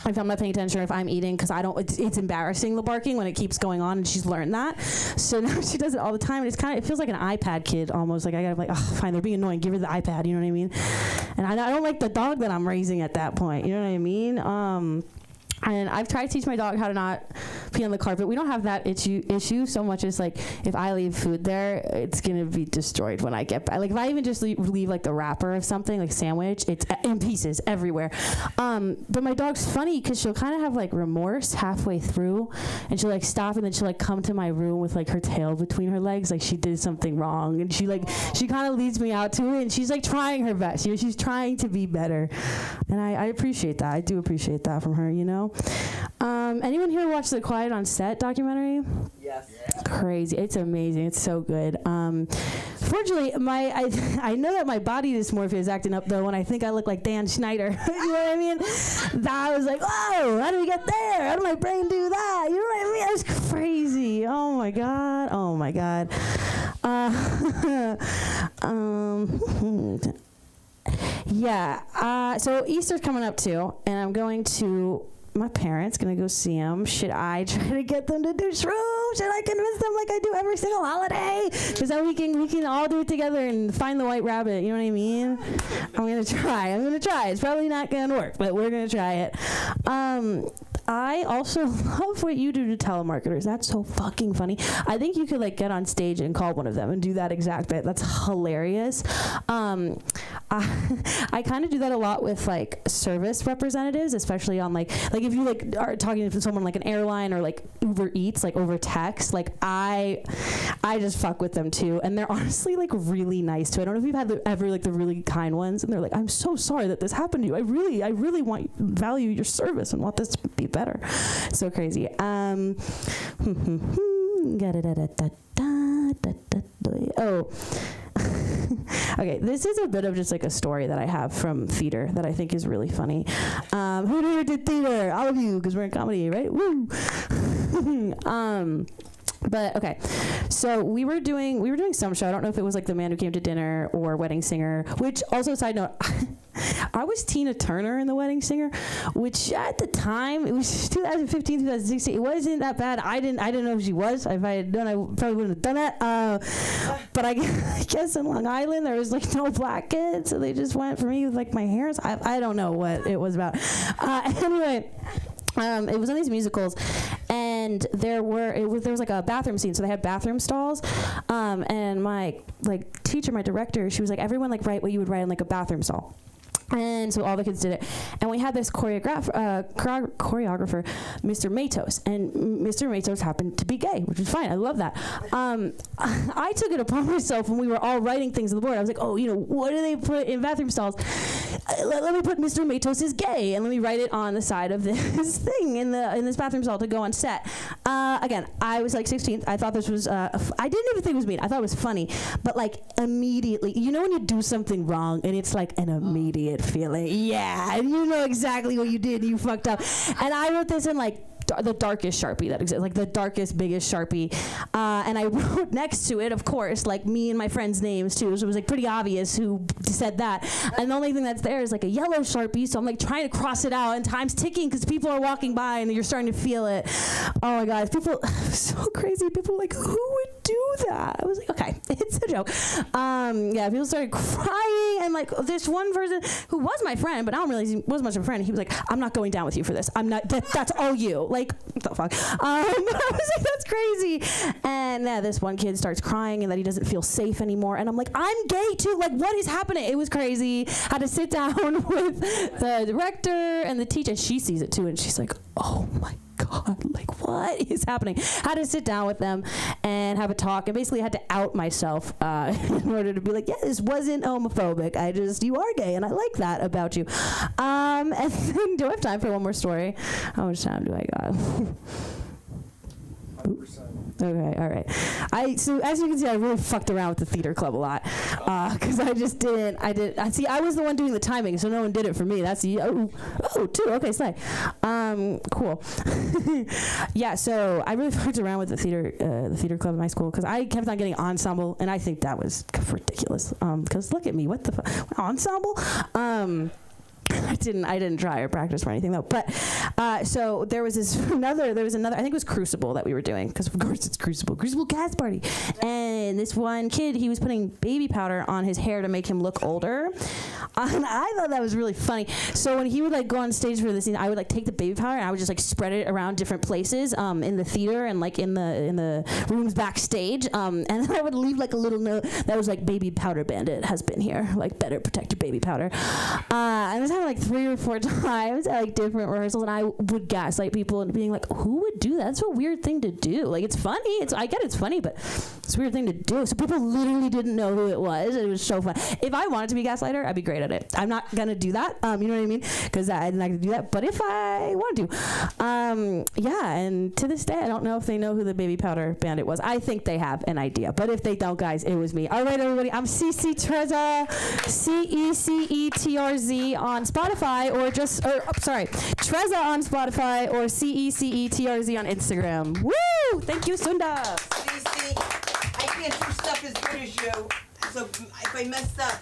If I'm not paying attention, or if I'm eating, because it's embarrassing, the barking when it keeps going on, and she's learned that. So now she does it all the time, and it feels like an iPad kid almost. Like I gotta like, oh, fine, they're being annoying, give her the iPad, you know what I mean? And I don't like the dog that I'm raising at that point, you know what I mean? And I've tried to teach my dog how to not pee on the carpet. We don't have that issue so much as like if I leave food there, it's gonna be destroyed when I get back. Like if I even just leave like the wrapper of something, like sandwich, it's in pieces everywhere. But my dog's funny because she'll kind of have like remorse halfway through, and she'll like stop, and then she'll like come to my room with like her tail between her legs, like she did something wrong, and she kind of leads me out to it, and she's like trying her best. You know, she's trying to be better, and I appreciate that. I do appreciate that from her. You know. Anyone here watch the Quiet on Set documentary? Yes. Crazy. It's amazing. It's so good. Fortunately, I know that my body dysmorphia is acting up though when I think I look like Dan Schneider. You know what I mean? That was like, whoa, how did we get there? How did my brain do that? You know what I mean? That was crazy. Oh my God. Oh my God. So Easter's coming up too, and I'm going to my parents, gonna go see them. Should I try to get them to do shrooms? Should I convince them like I do every single holiday? Because then we can all do it together and find the white rabbit. You know what I mean? I'm gonna try. It's probably not gonna work, but we're gonna try it. I also love what you do to telemarketers. That's so fucking funny. I think you could like get on stage and call one of them and do that exact bit. That's hilarious. I kind of do that a lot with like service representatives, especially on like if you like are talking to someone like an airline or like Uber Eats, like over text, like I just fuck with them too, and they're honestly like really nice too. I don't know if you've had ever like the really kind ones, and they're like, I'm so sorry that this happened to you. I really value your service and want this to be better. It's so crazy. Okay, this is a bit of just like a story that I have from theater that I think is really funny. Who here did theater? All of you, because we're in comedy, right? Woo! But okay, so we were doing some show. I don't know if it was like The Man Who Came to Dinner or Wedding Singer, which also, side note, I was Tina Turner in The Wedding Singer, which at the time, it was 2015, 2016. It wasn't that bad. I didn't know who she was. If I had known, I probably wouldn't have done that. But I guess in Long Island, there was like no black kids, so they just went for me with like my hair. So I don't know what it was about. Anyway. It was on these musicals, and there was like a bathroom scene, so they had bathroom stalls, and my like teacher, my director, she was like, everyone like write what you would write in like a bathroom stall. And so all the kids did it. And we had this choreographer, Mr. Matos. And Mr. Matos happened to be gay, which was fine. I love that. I took it upon myself when we were all writing things on the board. I was like, oh, you know, what do they put in bathroom stalls? Let me put Mr. Matos is gay, and let me write it on the side of this thing in this bathroom stall to go on set. Again, I was like 16. I thought this was, I didn't even think it was mean. I thought it was funny. But like immediately, you know when you do something wrong and it's like an immediate feeling. Yeah, and you know exactly what you did. You fucked up. And I wrote this in like the darkest Sharpie that exists, like the darkest, biggest Sharpie. And I wrote next to it, of course, like me and my friends' names too. So it was like pretty obvious who said that. And the only thing that's there is like a yellow Sharpie. So I'm like trying to cross it out, and time's ticking because people are walking by and you're starting to feel it. Oh my God, people, so crazy. People were like, who would do that? I was like, okay, it's a joke. Yeah, people started crying, and like this one person who was my friend, but I don't realize he wasn't much of a friend. He was like, I'm not going down with you for this. I'm not, that's all you. Like, what the fuck? I was like, that's crazy. And this one kid starts crying and that he doesn't feel safe anymore. And I'm like, I'm gay too. Like, what is happening? It was crazy. Had to sit down with the director and the teacher. She sees it too, and she's like, oh my God, like what is happening? Had to sit down with them and have a talk, and basically had to out myself in order to be like, yeah, this wasn't homophobic. You are gay, and I like that about you. And then, do I have time for one more story? How much time do I got? Okay, all right. So as you can see, I really fucked around with the theater club a lot because I was the one doing the timing, so no one did it for me. That's two. Okay, slay. Cool. Yeah. So I really fucked around with the theater club in my school because I kept on getting ensemble, and I think that was ridiculous. Because look at me, what the fuck, ensemble? I didn't try or practice or anything though. But so there was another. I think it was Crucible that we were doing, because of course it's Crucible cast party. And this one kid, he was putting baby powder on his hair to make him look older. And I thought that was really funny. So when he would like go on stage for the scene, I would like take the baby powder and I would just like spread it around different places in the theater and like in the rooms backstage. And then I would leave like a little note that was like, "Baby powder bandit has been here. Like, better protect your baby powder." And this happened like 3 or 4 times at like different rehearsals, and I would gaslight people and being like, who would do that? That's a weird thing to do. Like, it's funny. I get it's funny, but it's a weird thing to do. So people literally didn't know who it was. It was so fun. If I wanted to be a gaslighter, I'd be great at it. I'm not gonna do that. You know what I mean? Because I'm not gonna do that. But if I wanted to, yeah. And to this day, I don't know if they know who the baby powder bandit was. I think they have an idea. But if they don't, guys, it was me. All right, everybody. I'm CC Trezza, CECETRZ on Spotify, or Trezza on Spotify, or CECETRZ on Instagram. Woo! Thank you, Sunda. Cece, I can't do stuff as good as you. So if I messed up,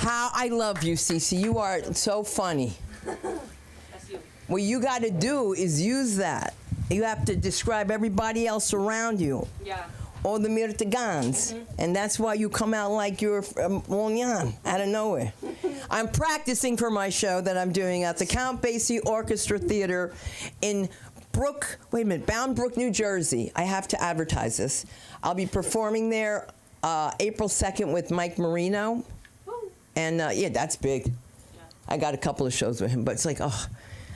I love you, Cece. You are so funny. That's you. What you got to do is use that. You have to describe everybody else around you. Yeah. All the Mirtagans. And that's why you come out like you're Monyan, out of nowhere. I'm practicing for my show that I'm doing at the Count Basie Orchestra Theater in Bound Brook, New Jersey. I have to advertise this. I'll be performing there April 2nd with Mike Marino. And yeah, that's big. I got a couple of shows with him, but it's like, I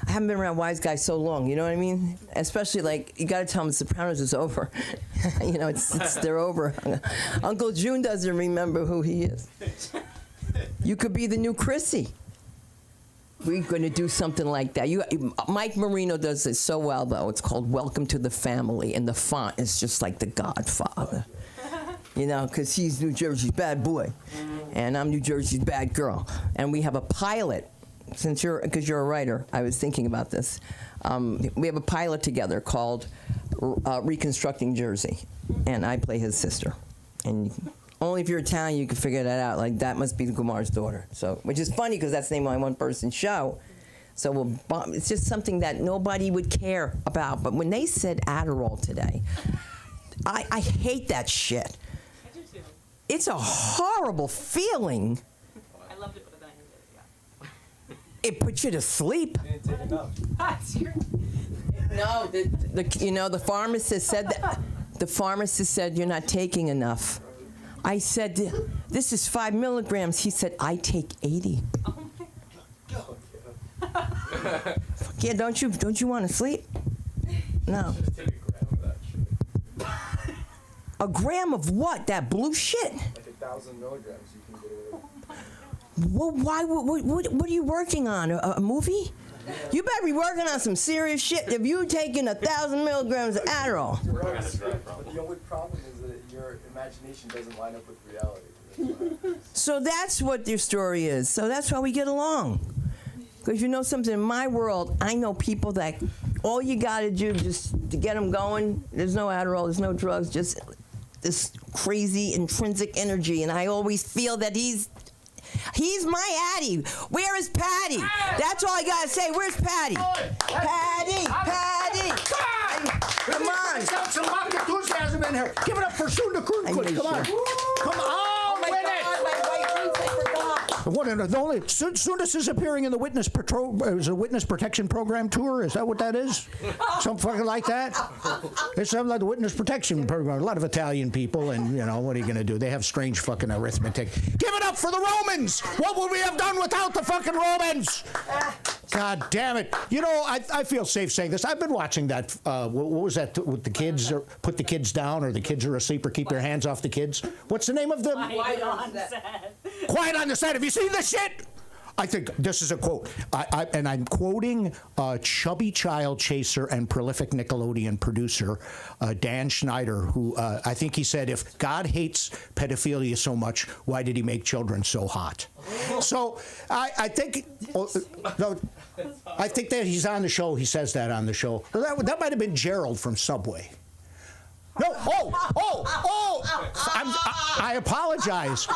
haven't been around wise guys so long, you know what I mean? Especially like, you gotta tell them Sopranos is over. You know, they're over. Uncle June doesn't remember who he is. You could be the new Chrissy. We're gonna do something like that. Mike Marino does it so well though. It's called Welcome to the Family, and the font is just like The Godfather. You know, because he's New Jersey's bad boy, and I'm New Jersey's bad girl. And we have a pilot. Because you're a writer, I was thinking about this. We have a pilot together called Reconstructing Jersey, and I play his sister. And only if you're Italian you can figure that out. Like, that must be Gumar's daughter. So, which is funny because that's the name of my one-person show. So it's just something that nobody would care about. But when they said Adderall today, I hate that shit. I do too. It's a horrible feeling. I loved it, but then I hated it. Yeah. It puts you to sleep. No, the pharmacist said that. The pharmacist said you're not taking enough. I said, this is 5 milligrams. He said, I take 80. Oh my God. Yeah, don't you want to sleep? No. Just take a gram of that shit. A gram of what? That blue shit? Like 1,000 milligrams, you can get away with. Well, why? What are you working on? A movie? You better be working on some serious shit if you're taking 1,000 milligrams of Adderall. But the only problem is that your imagination doesn't line up with reality. So that's what your story is. So that's why we get along. Because you know something, in my world, I know people that all you got to do just to get them going, there's no Adderall, there's no drugs, just this crazy intrinsic energy. And I always feel that he's my Addie. Where is Patty? That's all I got to say. Where's Patty? Patty! Come on. Let's have some mock enthusiasm in here. Give it up for Sunda Kroonquist. Come on. Come on, win it. The one and the only. Sundus is appearing in the Witness Protection Program tour. Is that what that is? Something fucking like that? It's something like the Witness Protection Program. A lot of Italian people, and you know, what are you going to do? They have strange fucking arithmetic. Give it up for the Romans! What would we have done without the fucking Romans? God damn it. You know, I feel safe saying this. I've been watching that, what was that, with the kids, or put the kids down, or the kids are asleep, or keep their hands off the kids. What's the name of the? Quiet on set. Quiet on the Set. Have you seen this shit? I think this is a quote, and I'm quoting chubby child chaser and prolific Nickelodeon producer Dan Schneider, who I think he said, if God hates pedophilia so much, why did he make children so hot? So I think that he's on the show. He says that on the show. That might have been Gerald from Subway. No, I apologize.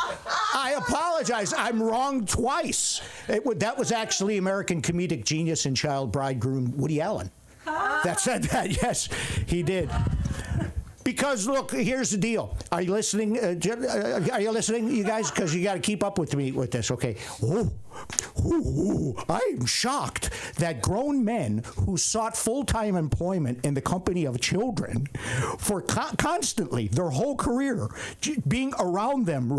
I'm wrong twice. That was actually American comedic genius and child bridegroom Woody Allen that said that. Yes, he did. Because look, here's the deal. Are you listening? Are you listening, you guys? Because you got to keep up with me with this. Okay. I am shocked that grown men who sought full-time employment in the company of children for constantly their whole career being around them,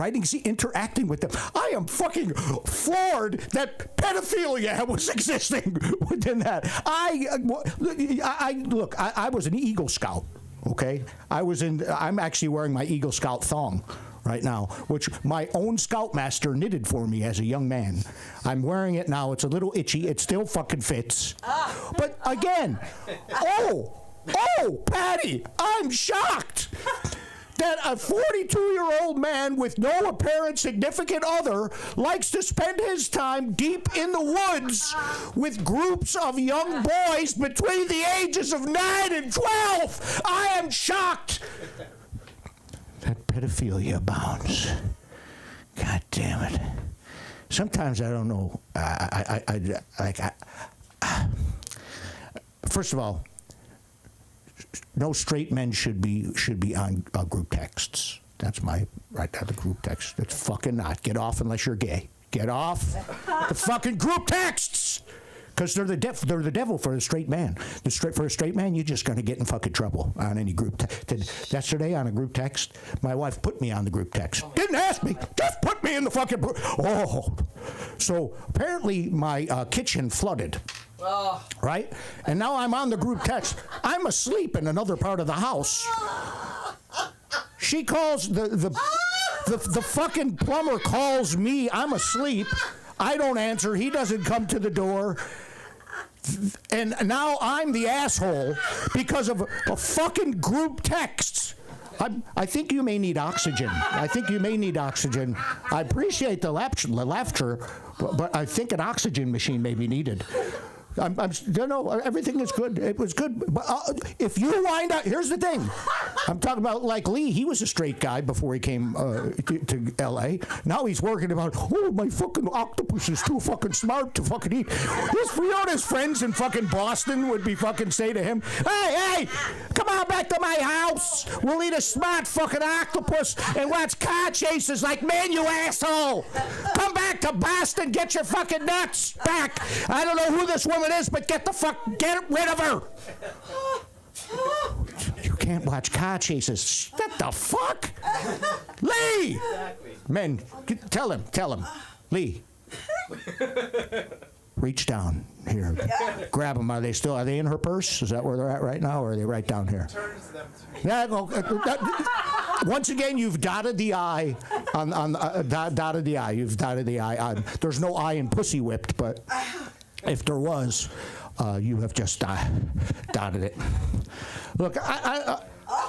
interacting with them. I am fucking floored that pedophilia was existing within that. Look, I was an Eagle Scout. Okay, I'm actually wearing my Eagle Scout thong right now, which my own Scoutmaster knitted for me as a young man. I'm wearing it now. It's a little itchy. It still fucking fits. But again, Patty, I'm shocked that a 42-year-old man with no apparent significant other likes to spend his time deep in the woods with groups of young boys between the ages of 9 and 12. I am shocked that pedophilia abounds. God damn it. Sometimes I don't know. First of all, no straight men should be on group texts. That's my right now. The group text. It's fucking not. Get off unless you're gay. Get off the fucking group texts. Because they're the devil for a straight man. For a straight man, you're just going to get in fucking trouble on any group text. Yesterday on a group text, my wife put me on the group text. Didn't ask me, just put me in the fucking. So apparently my kitchen flooded. Right? And now I'm on the group text. I'm asleep in another part of the house. She calls the fucking plumber calls me. I'm asleep. I don't answer. He doesn't come to the door. And now I'm the asshole because of a fucking group text. I think you may need oxygen. I appreciate the laughter, but I think an oxygen machine may be needed. Everything is good. It was good. But if you wind up, here's the thing. I'm talking about like Lee. He was a straight guy before he came to L.A. Now he's working about, my fucking octopus is too fucking smart to fucking eat. His friends in fucking Boston would be fucking say to him, hey, come on back to my house. We'll eat a smart fucking octopus and watch car chases like man, you asshole. Come back to Boston. Get your fucking nuts back. I don't know who this woman is, but get rid of her. You can't watch car chases. What the fuck? Lee! Exactly. Men, tell him. Lee. Reach down here. Grab them. Are they in her purse? Is that where they're at right now, or are they right down here? Turns them to me. Yeah, once again, you've dotted the I dotted the I. You've dotted the I. There's no I in pussy whipped, but if there was, you have just dotted it. Look,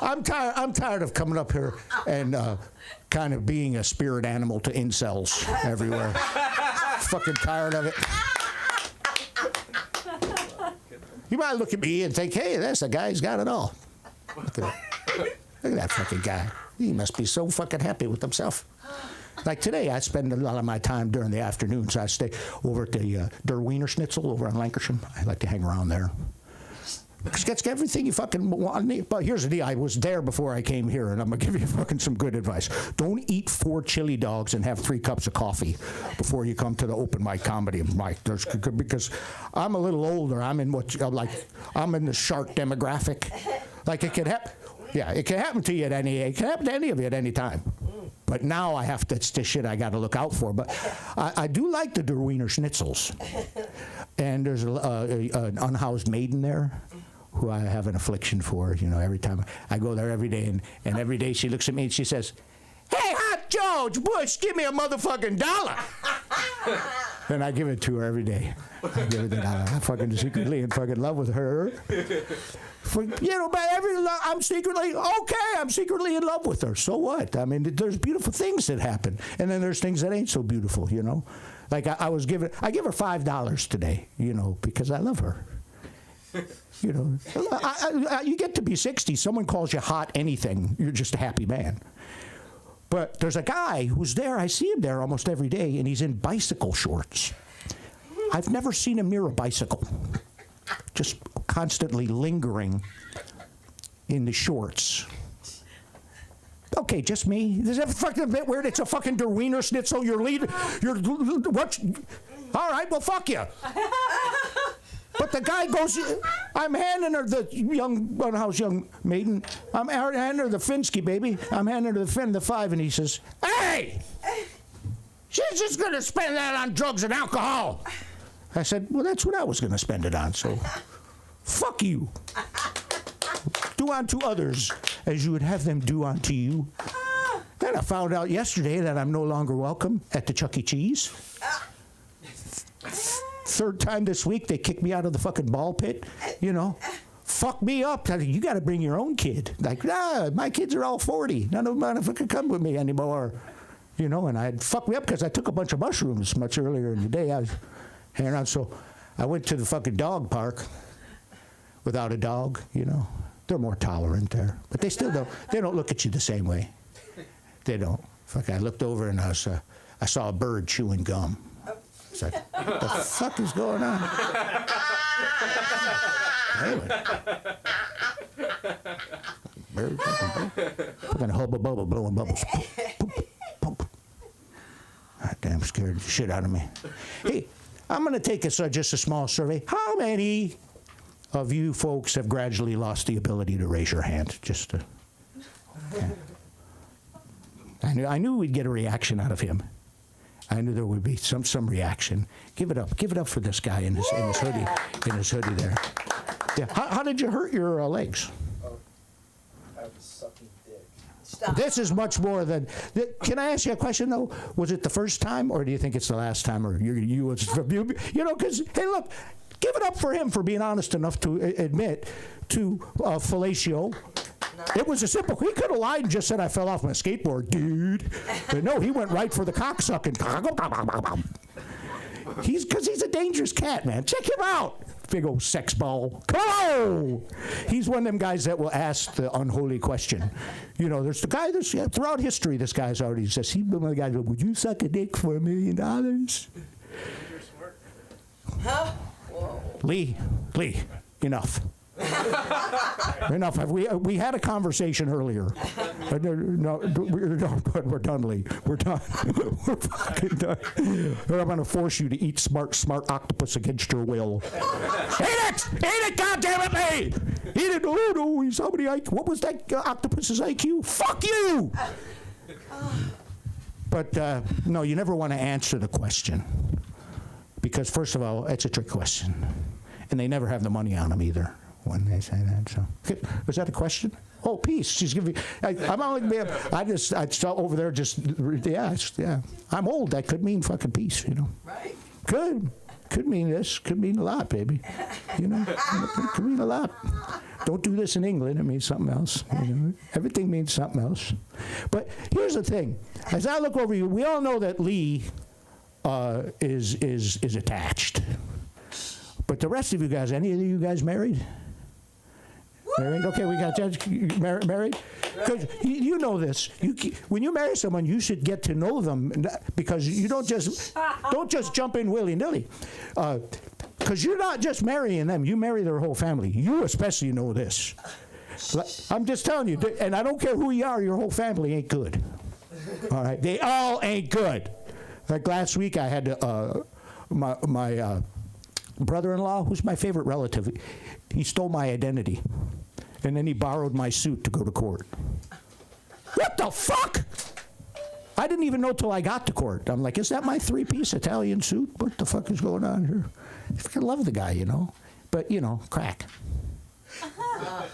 I'm tired of coming up here and kind of being a spirit animal to incels everywhere. Fucking tired of it. You might look at me and think, hey, that's the guy who's got it all. Look at that fucking guy. He must be so fucking happy with himself. Like today, I spend a lot of my time during the afternoons. I stay over at the Der Wiener Schnitzel over on Lancashire. I like to hang around there. It's got everything you fucking want. But here's the deal. I was there before I came here, and I'm going to give you fucking some good advice. Don't eat 4 chili dogs and have 3 cups of coffee before you come to the open mic comedy mic. Because I'm a little older. I'm in I'm in the shark demographic. Like it can happen. Yeah, it can happen to you at any age. It can happen to any of you at any time. But now I have to, it's the shit I got to look out for. But I do like the Der Wiener Schnitzels. And there's an unhoused maiden there who I have an affliction for. You know, every time I go there every day, and every day she looks at me and she says, "Hey, Hot George Bush, give me a motherfucking $1." And I give it to her every day. I give her the $1. I'm fucking secretly in fucking love with her. But I'm secretly in love with her. So what? I mean, there's beautiful things that happen, and then there's things that ain't so beautiful. You know, like I give her $5 today. You know, because I love her. You know, you get to be 60, someone calls you hot anything, you're just a happy man. But there's a guy who's there, I see him there almost every day, and he's in bicycle shorts. I've never seen him near a bicycle. Just constantly lingering in the shorts. Okay, just me? Is that fucking a bit weird? It's a fucking Der Wiener Schnitzel. What? All right, well, fuck you. But the guy goes, I'm handing her the unhoused young maiden. I'm handing her the Finsky, baby. I'm handing her the 5, and he says, "Hey, she's just going to spend that on drugs and alcohol." I said, well, that's what I was going to spend it on, so fuck you. Do unto others as you would have them do unto you. Then I found out yesterday that I'm no longer welcome at the Chuck E. Cheese. 3rd time this week, they kicked me out of the fucking ball pit, you know. Fuck me up. You got to bring your own kid. Like, nah, my kids are all 40. None of them want to fucking come with me anymore. You know, and I'd fuck me up because I took a bunch of mushrooms much earlier in the day. I was hanging around, so I went to the fucking dog park without a dog, you know. They're more tolerant there. But they still don't look at you the same way. They don't. Fuck, I looked over and I saw a bird chewing gum. It's like, what the fuck is going on? Anyway. Bird, fucking hubba bubba blowing bubbles. God damn, scared the shit out of me. Hey, I'm going to take just a small survey. How many of you folks have gradually lost the ability to raise your hand? Just to, okay. I knew we'd get a reaction out of him. I knew there would be some reaction. Give it up for this guy in his hoodie there. Yeah. How did you hurt your legs? I was sucking dick. Stop. This is much more than. Can I ask you a question though? Was it the first time, or do you think it's the last time, or you know? Because hey, look, give it up for him for being honest enough to admit to fellatio. It was a simple. He could have lied and just said I fell off my skateboard, dude. But no, he went right for the cocksucking. Because he's a dangerous cat, man. Check him out. Big old sex ball. Come on! He's one of them guys that will ask the unholy question. You know, there's the guy that's throughout history. This guy's already says he's one of the guys. Would you suck a dick for $1 million? Huh? Whoa. Lee, enough. Enough. We had a conversation earlier. No, we're done, Lee. We're done. We're fucking done. I'm going to force you to eat smart octopus against your will. Eat it, goddammit, Lee! Eat it. Oh, no, he's how many IQ? What was that octopus's IQ? Fuck you! But, no, you never want to answer the question. Because, first of all, it's a trick question. And they never have the money on them either when they say that. So, was that a question? Oh, peace. She's giving me. I'm only. I saw over there. Yeah. I'm old. That could mean fucking peace. You know. Right. Could mean this. Could mean a lot, baby. You know. It could mean a lot. Don't do this in England. It means something else. You know? Everything means something else. But here's the thing. As I look over you, we all know that Lee is attached. But But the rest of you guys, any of you guys married? Married? Okay, we got Judge married. Because you know this. When you marry someone, you should get to know them because you don't just jump in willy nilly. Because you're not just marrying them; you marry their whole family. You especially know this. I'm just telling you, and I don't care who you are, your whole family ain't good. All right, they all ain't good. Like last week, I had my brother-in-law, who's my favorite relative. He stole my identity, and then he borrowed my suit to go to court. What the fuck? I didn't even know till I got to court. I'm like, is that my three-piece Italian suit? What the fuck is going on here? I fucking love the guy, you know. But, you know, crack.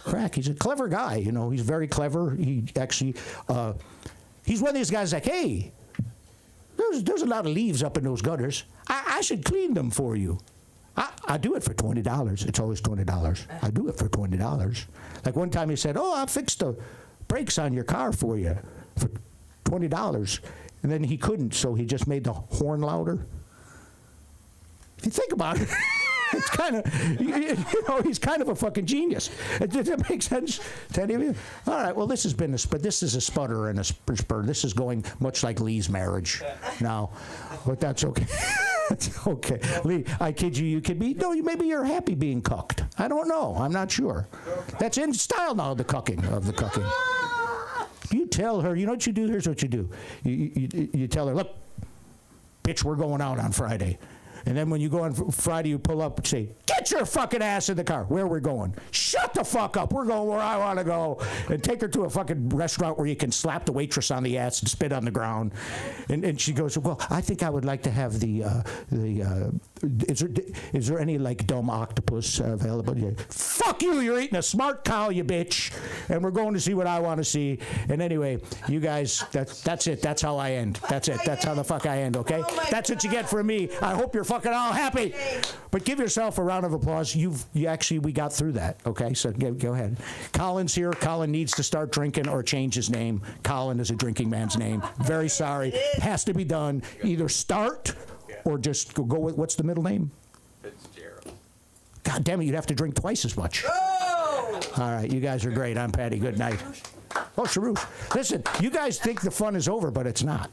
Crack. He's a clever guy, you know. He's very clever. He actually, he's one of these guys like, hey, there's a lot of leaves up in those gutters. I should clean them for you. I do it for $20. It's always $20. I do it for $20. Like one time he said, oh, I'll fix the brakes on your car for you for $20. And then he couldn't, so he just made the horn louder. If you think about it, it's kind of, you know, he's kind of a fucking genius. Does that make sense to any of you? All right, well, this has been this is a sputter and a spur. This is going much like Lee's marriage now, but that's okay. That's okay. Lee, I kid you, you could be, no, maybe you're happy being cucked. I don't know. I'm not sure. That's in style now, the cucking of the cucking. You tell her, you know what you do? Here's what you do. You tell her, look, bitch, we're going out on Friday. And then when you go on Friday, you pull up and say, get your fucking ass in the car. Where are we going? Shut the fuck up. We're going where I want to go. And take her to a fucking restaurant where you can slap the waitress on the ass and spit on the ground. And she goes, well, I think I would like to have is there any like dumb octopus available? Yeah. Fuck you, you're eating a smart cow, you bitch. And we're going to see what I want to see. And anyway, you guys, that's it. That's how I end. That's it. That's how the fuck I end, okay? That's what you get from me. I hope you're fucking all happy. But give yourself a round of applause. We got through that, okay? So go ahead. Colin's here. Colin needs to start drinking or change his name. Colin is a drinking man's name. Very sorry. Has to be done. Either start or just go with, what's the middle name? Fitzgerald. God damn it, you'd have to drink twice as much. Oh! All right, you guys are great. I'm Patty. Good night. Oh, Sharouche. Listen, you guys think the fun is over, but it's not.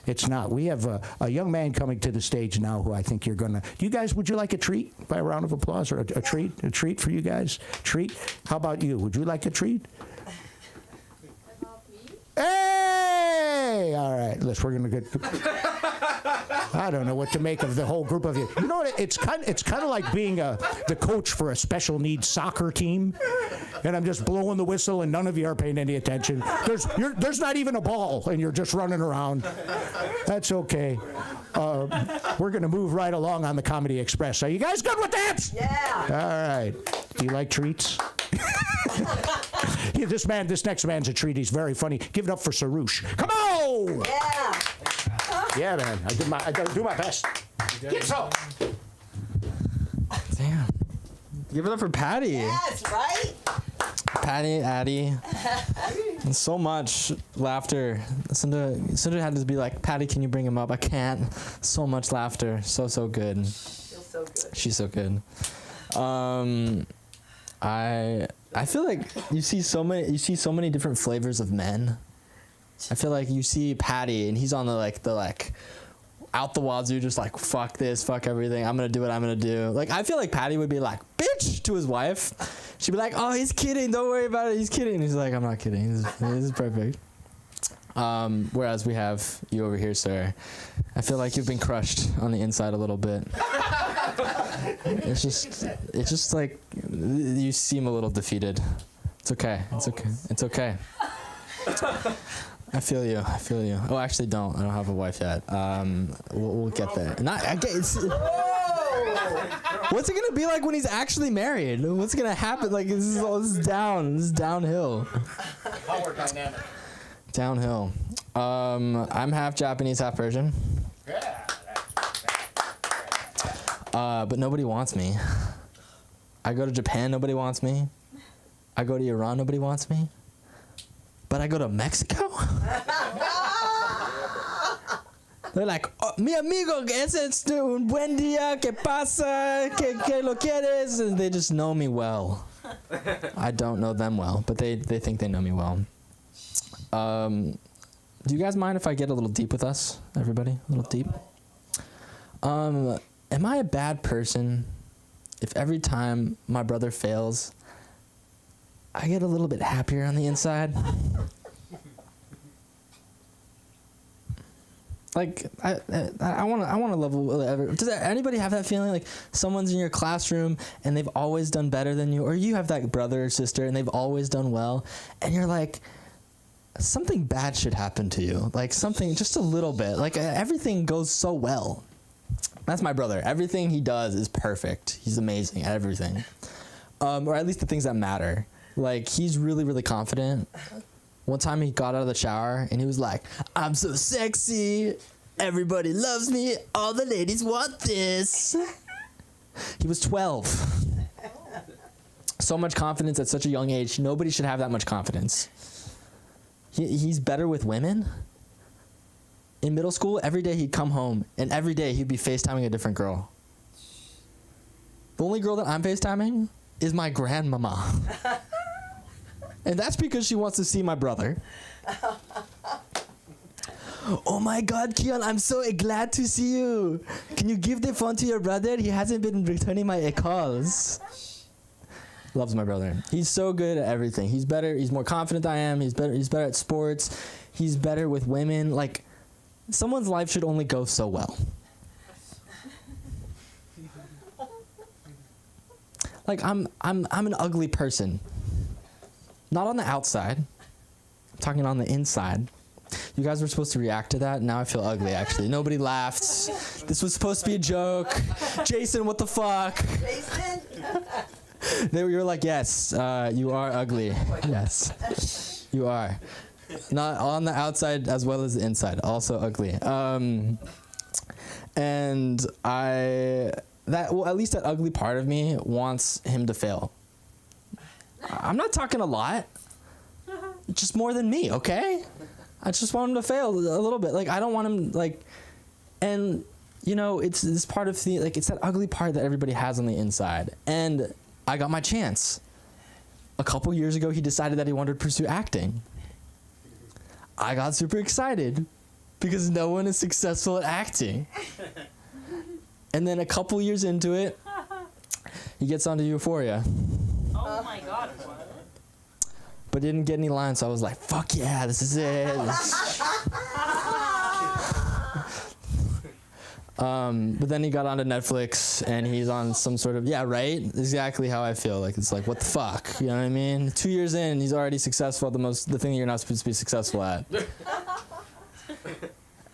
It's not. We have a young man coming to the stage now who I think you're going to... You guys, would you like a treat? By a round of applause or a treat? A treat for you guys? Treat? How about you? Would you like a treat? Hey! All right, listen, we're going to get... I don't know what to make of the whole group of you. You know what? It's kind of like being the coach for a special needs soccer team, and I'm just blowing the whistle, and none of you are paying any attention. There's not even a ball, and you're just running around. That's okay. We're going to move right along on the Comedy Express. Are you guys good with that? Yeah. All right. Do you like treats? Yeah, this next man's a treat. He's very funny. Give it up for Sarouche. Come on! Yeah. Yeah, man. I gotta do my best. Get some. Damn. Give it up for Patty. Yes, right? Patty, Addie. And so much laughter. Sandra had to be like, Patty, can you bring him up? I can't. So much laughter. So good. Feels so good. She's so good. I feel like you see so many different flavors of men. I feel like you see Patty and he's on the out the wazoo, just like fuck this, fuck everything. I'm gonna do what I'm gonna do. Like I feel like Patty would be like bitch to his wife. She'd be like, oh, he's kidding. Don't worry about it. He's kidding. And he's like, I'm not kidding. This is perfect. Whereas we have you over here, sir. I feel like you've been crushed on the inside a little bit. It's just like you seem a little defeated. It's okay. It's okay. I feel you. Oh, actually, I don't have a wife yet. We'll get there. What's it gonna be like when he's actually married? What's gonna happen? Like this is downhill. Power dynamic. Downhill. I'm half Japanese, half Persian. But nobody wants me. I go to Japan, nobody wants me. I go to Iran, nobody wants me. But I go to Mexico? They're like, oh, mi amigo, ese es un buen día, ¿qué pasa? ¿Qué lo quieres? And they just know me well. I don't know them well, but they think they know me well. Do you guys mind if I get a little deep with us, everybody? A little deep? Am I a bad person if every time my brother fails, I get a little bit happier on the inside? Like, I want to level. Does anybody have that feeling? Like, someone's in your classroom and they've always done better than you, or you have that brother or sister and they've always done well, and you're like, something bad should happen to you. Like, something, just a little bit. Like, everything goes so well. That's my brother. Everything he does is perfect. He's amazing at everything. Or at least the things that matter. Like, he's really, really confident. One time he got out of the shower and he was like, I'm so sexy. Everybody loves me. All the ladies want this. He was 12. So much confidence at such a young age. Nobody should have that much confidence. He's better with women. In middle school, every day he'd come home and every day he'd be FaceTiming a different girl. The only girl that I'm FaceTiming is my grandmama. And that's because she wants to see my brother. Oh my God, Keon, I'm so glad to see you. Can you give the phone to your brother? He hasn't been returning my calls. Loves my brother. He's so good at everything. He's better. He's more confident than I am. He's better at sports. He's better with women. Like, someone's life should only go so well. Like, I'm an ugly person. Not on the outside. I'm talking on the inside. You guys were supposed to react to that. Now I feel ugly, actually. Nobody laughed. This was supposed to be a joke. Jason, what the fuck? Jason? You were like, yes, you are ugly. Yes, you are. Not on the outside as well as the inside. Also ugly. And at least that ugly part of me wants him to fail. I'm not talking a lot. Just more than me, okay? I just want him to fail a little bit. Like, I don't want him, like, and, you know, it's this part of the, like, it's that ugly part that everybody has on the inside. And I got my chance. A couple years ago, he decided that he wanted to pursue acting. I got super excited because no one is successful at acting. And then a couple years into it, he gets onto Euphoria. Oh my God. But didn't get any lines, so I was like, fuck yeah, this is it. But then he got onto Netflix, and he's on some sort of, yeah, right? Exactly how I feel. Like, it's like, what the fuck? You know what I mean? 2 years in, he's already successful at the thing you're not supposed to be successful at.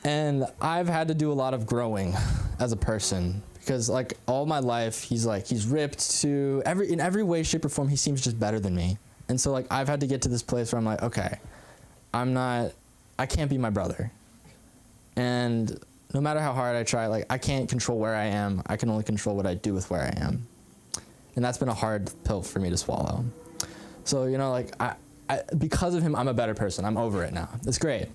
And I've had to do a lot of growing as a person. Because, like, all my life, he's ripped to, in every way, shape, or form, he seems just better than me. And so, like, I've had to get to this place where I'm like, okay, I can't be my brother. And no matter how hard I try, like, I can't control where I am. I can only control what I do with where I am. And that's been a hard pill for me to swallow. So, you know, like, I because of him, I'm a better person. I'm over it now. It's great.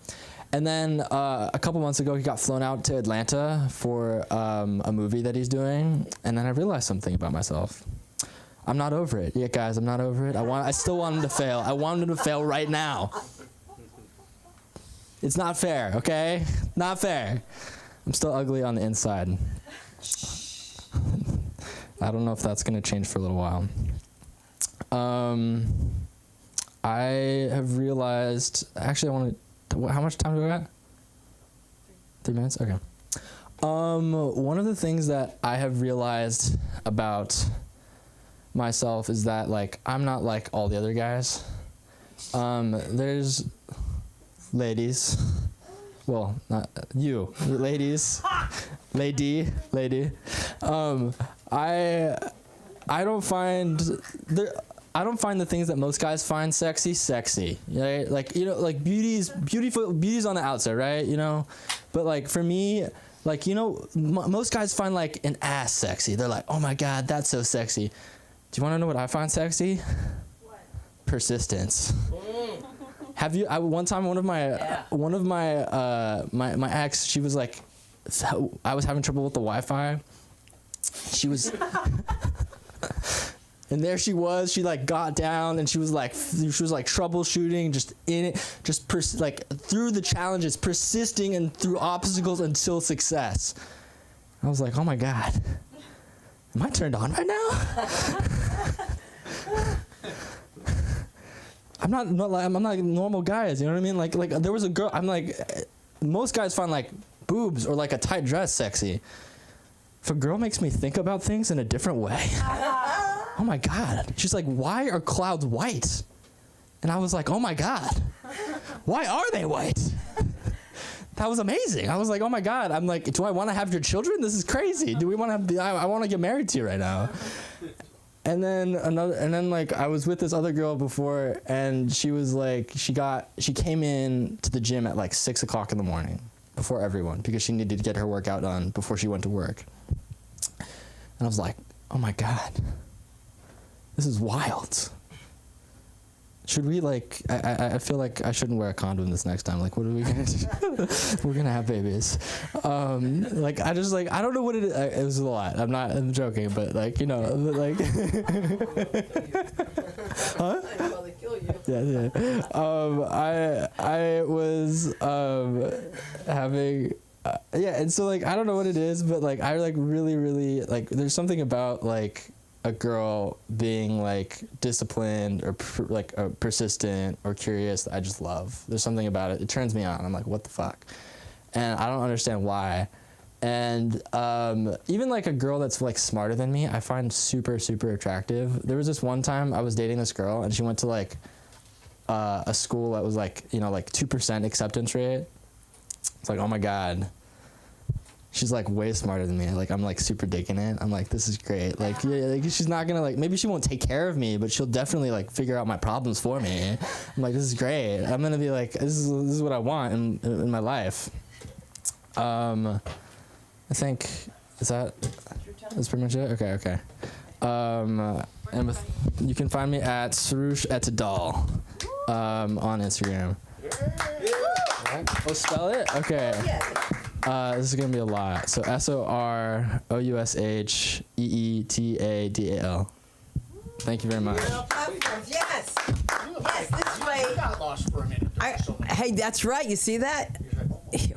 And then a couple months ago, he got flown out to Atlanta for a movie that he's doing. And then I realized something about myself. I'm not over it. Yeah, guys, I'm not over it. I still want him to fail. I want him to fail right now. It's not fair, okay? Not fair. I'm still ugly on the inside. I don't know if that's going to change for a little while. I have realized, actually, how much time do I got? 3 minutes? Okay. One of the things that I have realized about myself is that, like, I'm not like all the other guys. There's ladies. Well, not you, ladies. Lady. I don't find the things that most guys find sexy, right? Like, you know, like beauty's on the outside, right? You know, but like for me, like, you know, most guys find like an ass sexy. They're like, oh my God, that's so sexy. Do you want to know what I find sexy? What? Persistence. Have you? One time, one of my ex, she was like, I was having trouble with the Wi-Fi. She was, and there she was. She like got down and she was like troubleshooting, just in it, just through the challenges, persisting and through obstacles until success. I was like, oh my God, am I turned on right now? I'm not normal guys, you know what I mean? Like there was a girl. I'm like, most guys find like boobs or like a tight dress sexy. If a girl makes me think about things in a different way, oh my God. She's like, why are clouds white? And I was like, oh my God, why are they white? That was amazing. I was like, oh my God. I'm like, do I want to have your children? This is crazy. Do we want to? I want to get married to you right now. And then like I was with this other girl before, and she was like, she came in to the gym at like 6 o'clock in the morning before everyone because she needed to get her workout done before she went to work. And I was like, oh my God, this is wild. Should we like, I feel like I shouldn't wear a condom this next time. Like, what are we gonna do? We're gonna have babies. Like, I don't know what it is. It was a lot. I'm joking, but like, you know, like, huh? Yeah. I was, having, yeah. And so like, I don't know what it is, but like, I like really, like, there's something about like, a girl being like disciplined or persistent or curious that I just love. There's something about it. It turns me on. I'm like, what the fuck? And I don't understand why. And even like a girl that's like smarter than me, I find super, super attractive. There was this one time I was dating this girl and she went to like a school that was like, you know, like 2% acceptance rate. It's like, oh my God. She's like way smarter than me. Like I'm like super digging it. I'm like, this is great. Like, yeah, like she's not gonna like, maybe she won't take care of me, but she'll definitely like figure out my problems for me. I'm like, this is great. I'm gonna be like, this is what I want in my life. I think that's pretty much it. Okay. And you can find me at Sarush Etadal on Instagram. Right. Oh, spell it? Okay. This is going to be a lot. So SOROUSHEETADAL. Thank you very much. Yes, this way. I got lost for a minute. Hey, that's right. You see that?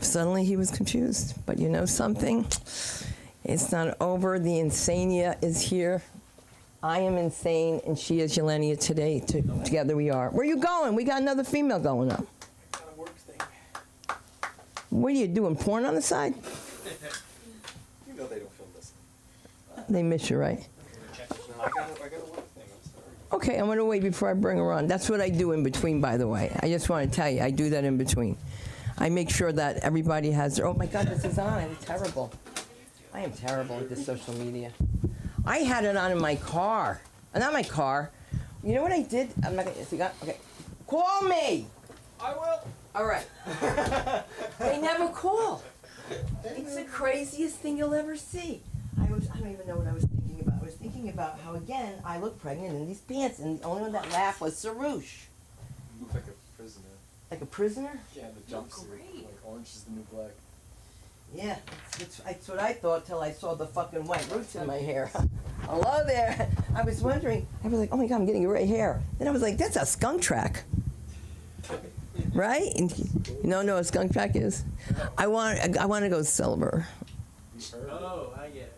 Suddenly he was confused. But you know something? It's not over. The insania is here. I am insane, and she is Yelenia today. Together we are. Where are you going? We got another female going up. What are you doing, porn on the side? You know they don't film this. They miss you, right? No, I got a work thing, I'm sorry. Okay, I'm going to wait before I bring her on. That's what I do in between, by the way. I just want to tell you, I do that in between. I make sure that everybody has their, oh my God, this is on. I'm terrible. I am terrible with this social media. I had it on in my car. Not my car. You know what I did? I'm not going to, okay. Call me. I will. All right. They never call. It's the craziest thing you'll ever see. I don't even know what I was thinking about. I was thinking about how, again, I look pregnant in these pants, and the only one that laughed was Sarush. You look like a prisoner. Like a prisoner? Yeah, the jumpsuit. Like orange is the new black. Yeah, that's what I thought till I saw the fucking white roots in my hair. Hello there. I was wondering, I was like, oh my God, I'm getting gray hair. Then I was like, that's a skunk track. Right? And you don't know what a skunk track is? I want to go silver. Oh, I get it.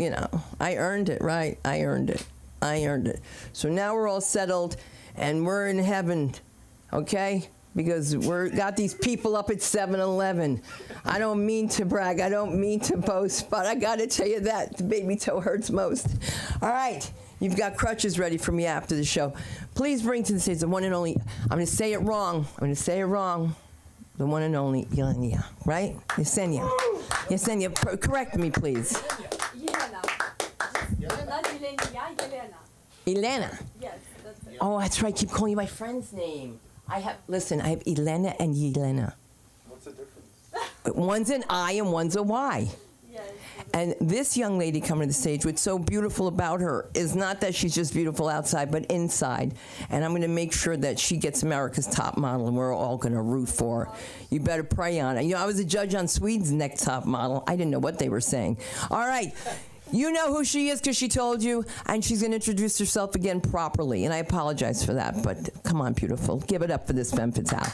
You know, I earned it, right? I earned it. So now we're all settled, and we're in heaven, okay? Because we're got these people up at 7-Eleven. I don't mean to brag. I don't mean to boast, but I got to tell you that the baby toe hurts most. All right. You've got crutches ready for me after the show. Please bring to the stage the one and only, I'm going to say it wrong. The one and only Yelenia, right? Yesenia. Correct me, please. Elena. Yes, that's it. Oh, that's right. I keep calling you my friend's name. I have Elena and Yelena. What's the difference? One's an I and one's a Y. Yes. And this young lady coming to the stage, what's so beautiful about her is not that she's just beautiful outside, but inside. And I'm going to make sure that she gets America's Top Model, and we're all going to root for her. You better pray on it. You know, I was a judge on Sweden's Next Top Model. I didn't know what they were saying. All right. You know who she is because she told you, and she's going to introduce herself again properly. And I apologize for that, but come on, beautiful. Give it up for this femme fatale.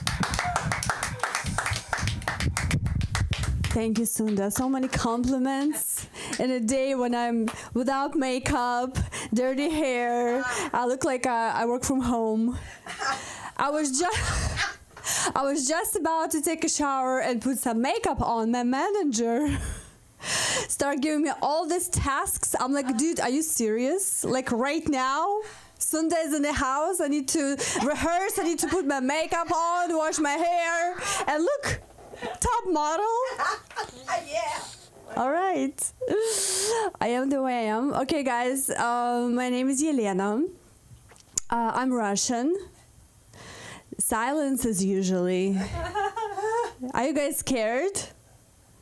Thank you, Sunda. So many compliments in a day when I'm without makeup, dirty hair. I look like I work from home. I was just about to take a shower and put some makeup on. My manager start giving me all these tasks. I'm like, dude, are you serious? Like right now? Sunda is in the house. I need to rehearse. I need to put my makeup on, wash my hair, and look. Top model? Yeah. All right. I am the way I am. Okay, guys. My name is Yelena. I'm Russian. Silence is usually. Are you guys scared?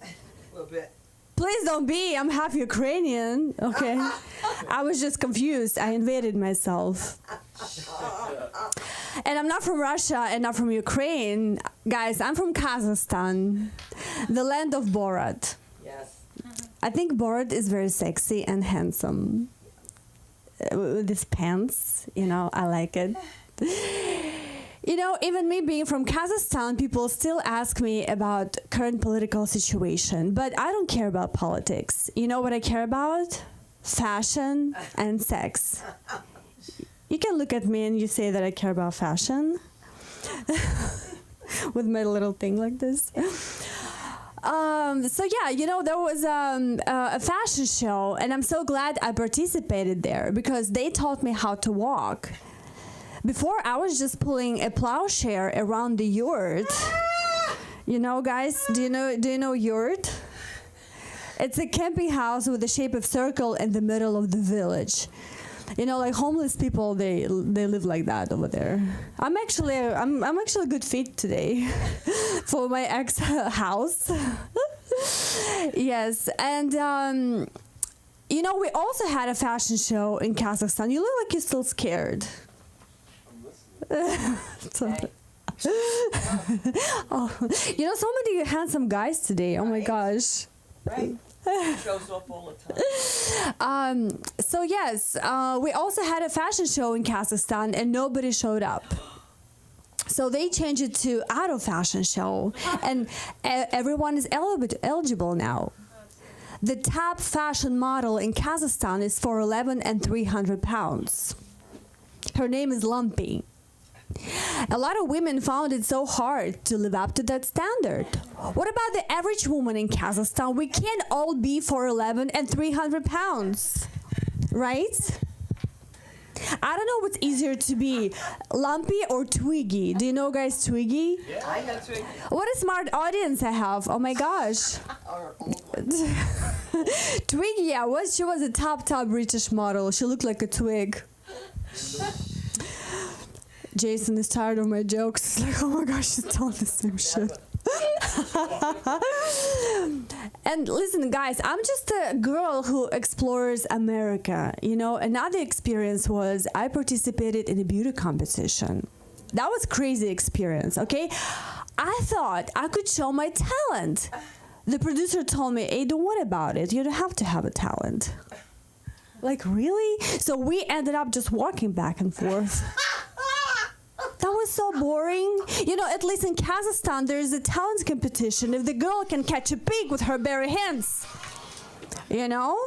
A little bit. Please don't be. I'm half Ukrainian. Okay. I was just confused. I invaded myself. And I'm not from Russia and not from Ukraine. Guys, I'm from Kazakhstan, the land of Borat. Yes. I think Borat is very sexy and handsome. With his pants, you know, I like it. You know, even me being from Kazakhstan, people still ask me about current political situation, but I don't care about politics. You know what I care about? Fashion and sex. You can look at me and you say that I care about fashion with my little thing like this. So yeah, you know, there was a fashion show, and I'm so glad I participated there because they taught me how to walk. Before, I was just pulling a plowshare around the yurt. You know, guys, do you know yurt? It's a camping house with the shape of circle in the middle of the village. You know, like homeless people, they live like that over there. I'm actually a good fit today for my ex house. Yes, and you know, we also had a fashion show in Kazakhstan. You look like you're still scared. Oh, you know, so many handsome guys today. Oh my gosh. Right. Shows up all the time. So yes, we also had a fashion show in Kazakhstan and nobody showed up. So they changed it to auto fashion show, and everyone is eligible now. The top fashion model in Kazakhstan is 4'11" and 300 pounds. Her name is Lumpy. A lot of women found it so hard to live up to that standard. What about the average woman in Kazakhstan? We can't all be 4'11" and 300 pounds, right? I don't know what's easier to be, Lumpy or Twiggy. Do you know, guys, Twiggy? Yeah, I know Twiggy. What a smart audience I have. Oh my gosh. Twiggy, yeah, she was a top British model. She looked like a twig. Jason is tired of my jokes. He's like, oh my gosh, she's telling the same shit. And listen, guys, I'm just a girl who explores America. You know, another experience was I participated in a beauty competition. That was crazy experience, okay? I thought I could show my talent. The producer told me, hey, don't worry about it. You don't have to have a talent. Like, really? So we ended up just walking back and forth. That was so boring. You know, at least in Kazakhstan, there is a talent competition. If the girl can catch a pig with her bare hands, you know?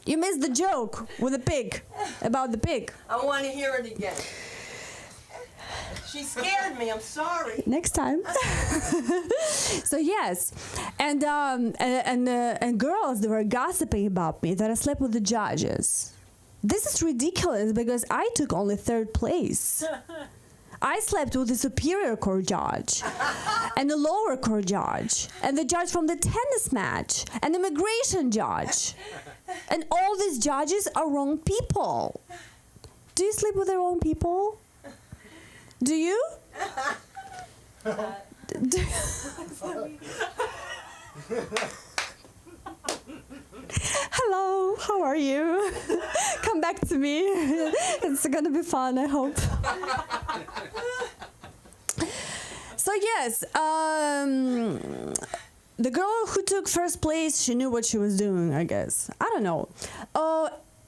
You missed the joke with the pig, about the pig. I want to hear it again. She scared me. I'm sorry. Next time. So yes, and girls, they were gossiping about me that I slept with the judges. This is ridiculous because I took only 3rd place. I slept with the superior court judge and the lower court judge and the judge from the tennis match and the immigration judge. And all these judges are wrong people. Do you sleep with the wrong people? Do you? hello, how are you? Come back to me. It's gonna be fun, I hope. So yes, the girl who took first place, she knew what she was doing, I guess. I don't know.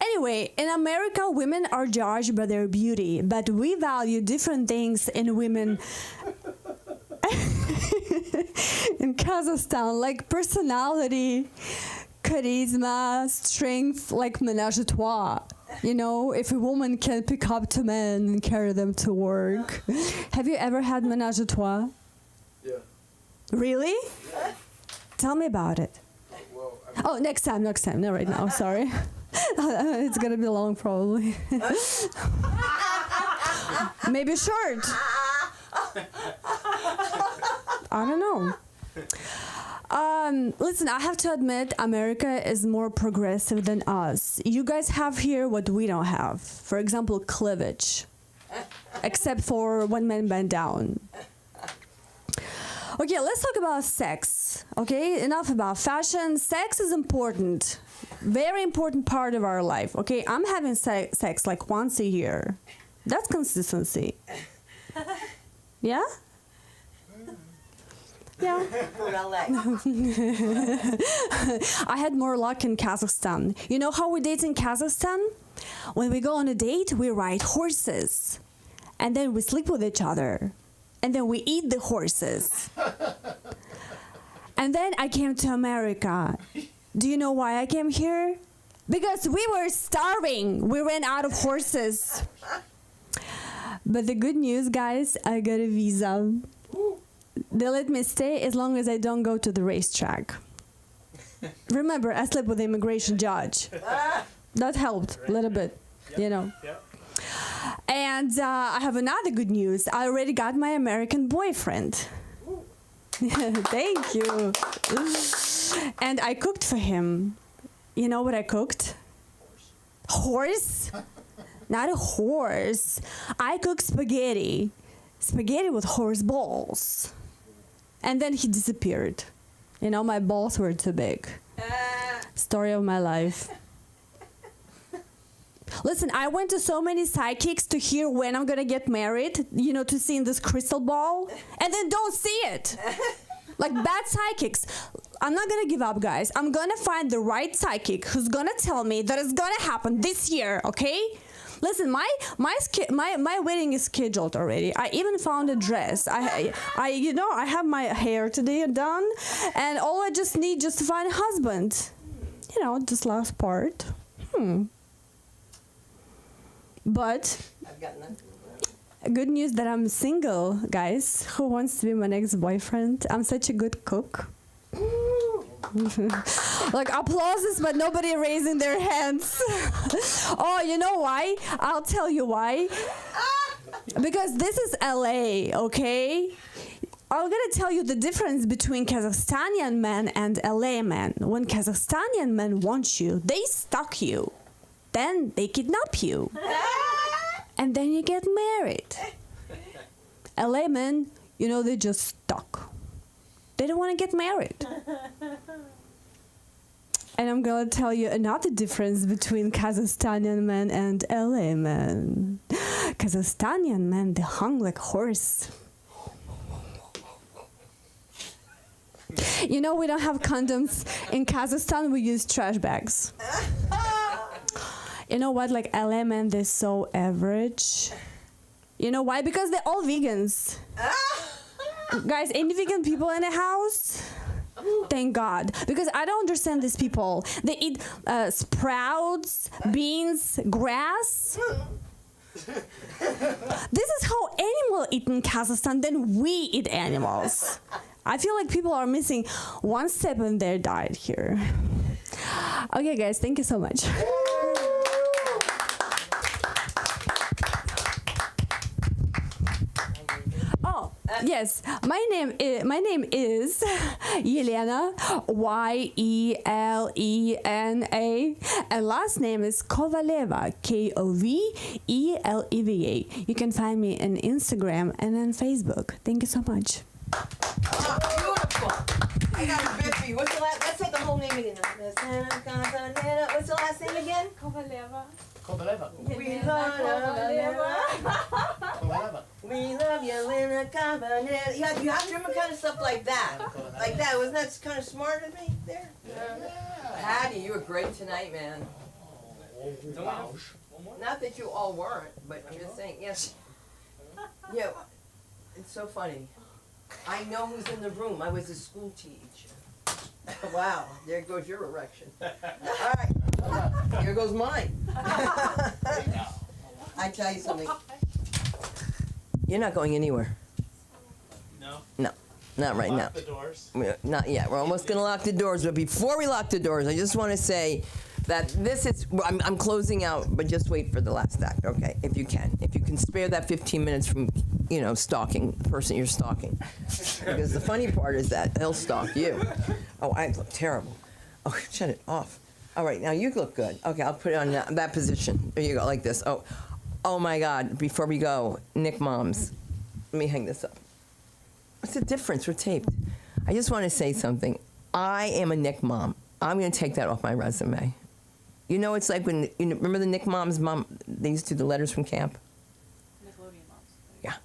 Anyway, in America, women are judged by their beauty, but we value different things in women. In Kazakhstan, like personality, charisma, strength, like ménage à trois. You know, if a woman can pick up two men and carry them to work. Have you ever had ménage à trois? Yeah. Really? Yeah. Tell me about it. Well, Oh, next time, not right now, sorry. It's gonna be long, probably. Maybe short. I don't know. Listen, I have to admit, America is more progressive than us. You guys have here what we don't have. For example, cleavage. Except for when men bend down. Okay, let's talk about sex. Okay, enough about fashion. Sex is important. Very important part of our life. Okay, I'm having sex like once a year. That's consistency. Yeah? Yeah. I had more luck in Kazakhstan. You know how we date in Kazakhstan? When we go on a date, we ride horses. And then we sleep with each other. And then we eat the horses. And then I came to America. Do you know why I came here? Because we were starving. We ran out of horses. But the good news, guys, I got a visa. They let me stay as long as I don't go to the racetrack. Remember, I slept with the immigration judge. That helped a little bit, you know. And I have another good news. I already got my American boyfriend. Thank you. And I cooked for him. You know what I cooked? Horse? Not a horse. I cooked spaghetti. Spaghetti with horse balls. And then he disappeared. You know, my balls were too big. Story of my life. Listen, I went to so many psychics to hear when I'm gonna get married, you know, to see in this crystal ball, and then don't see it. Like bad psychics. I'm not gonna give up, guys. I'm gonna find the right psychic who's gonna tell me that it's gonna happen this year, okay? Listen, my wedding is scheduled already. I even found a dress. I you know, I have my hair today done, and all I just need just to find a husband. You know, this last part. But I've got nothing. good news that I'm single, guys. Who wants to be my next boyfriend? I'm such a good cook. Like applauses, but nobody raising their hands. Oh, you know why? I'll tell you why. Because this is LA, okay? I'm gonna tell you the difference between Kazakhstani men and LA men. When Kazakhstani men want you, they stalk you. Then they kidnap you. And then you get married. LA men, you know, they just stuck. They don't want to get married. And I'm gonna tell you another difference between Kazakhstani men and LA men. Kazakhstani men, they hung like horse. You know, we don't have condoms. In Kazakhstan, we use trash bags. You know what? Like LA men, they're so average. You know why? Because they're all vegans. Guys, any vegan people in the house? Thank God. Because I don't understand these people. They eat sprouts, beans, grass. This is how animals eat in Kazakhstan. Then we eat animals. I feel like people are missing one step in their diet here. Okay, guys, thank you so much. Oh, yes, my name is Yelena, Yelena, and last name is Kovaleva, Koveleva. You can find me on Instagram and on Facebook. Thank you so much. Beautiful. I got a Biffy. What's the last? Let's say the whole name again. What's the last name again? Kovaleva. We love you in a cabinet. Yeah, you have to remember kind of stuff like that. Like that. Wasn't that kind of smart of me there? Patty, you were great tonight, man. Not that you all weren't, but I'm just saying, yes. Yeah, it's so funny. I know who's in the room. I was a school teacher. Wow, there goes your erection. All right, here goes mine. I tell you something. You're not going anywhere. No. No, not right now. Lock the doors. Not yet. We're almost going to lock the doors. But before we lock the doors, I just want to say that this is, I'm closing out, but just wait for the last act, okay? If you can. If you can spare that 15 minutes from, stalking the person you're stalking. Because the funny part is that they'll stalk you. Oh, I look terrible. Oh, shut it off. All right, now you look good. Okay, I'll put it on that position. There you go, like this. Oh my God, before we go, Nick Moms. Let me hang this up. What's the difference? We're taped. I just want to say something. I am a Nick Mom. I'm going to take that off my resume. You know, it's like when, remember the Nick Mom's mom, they used to do the letters from camp? Nickelodeon moms. Yeah.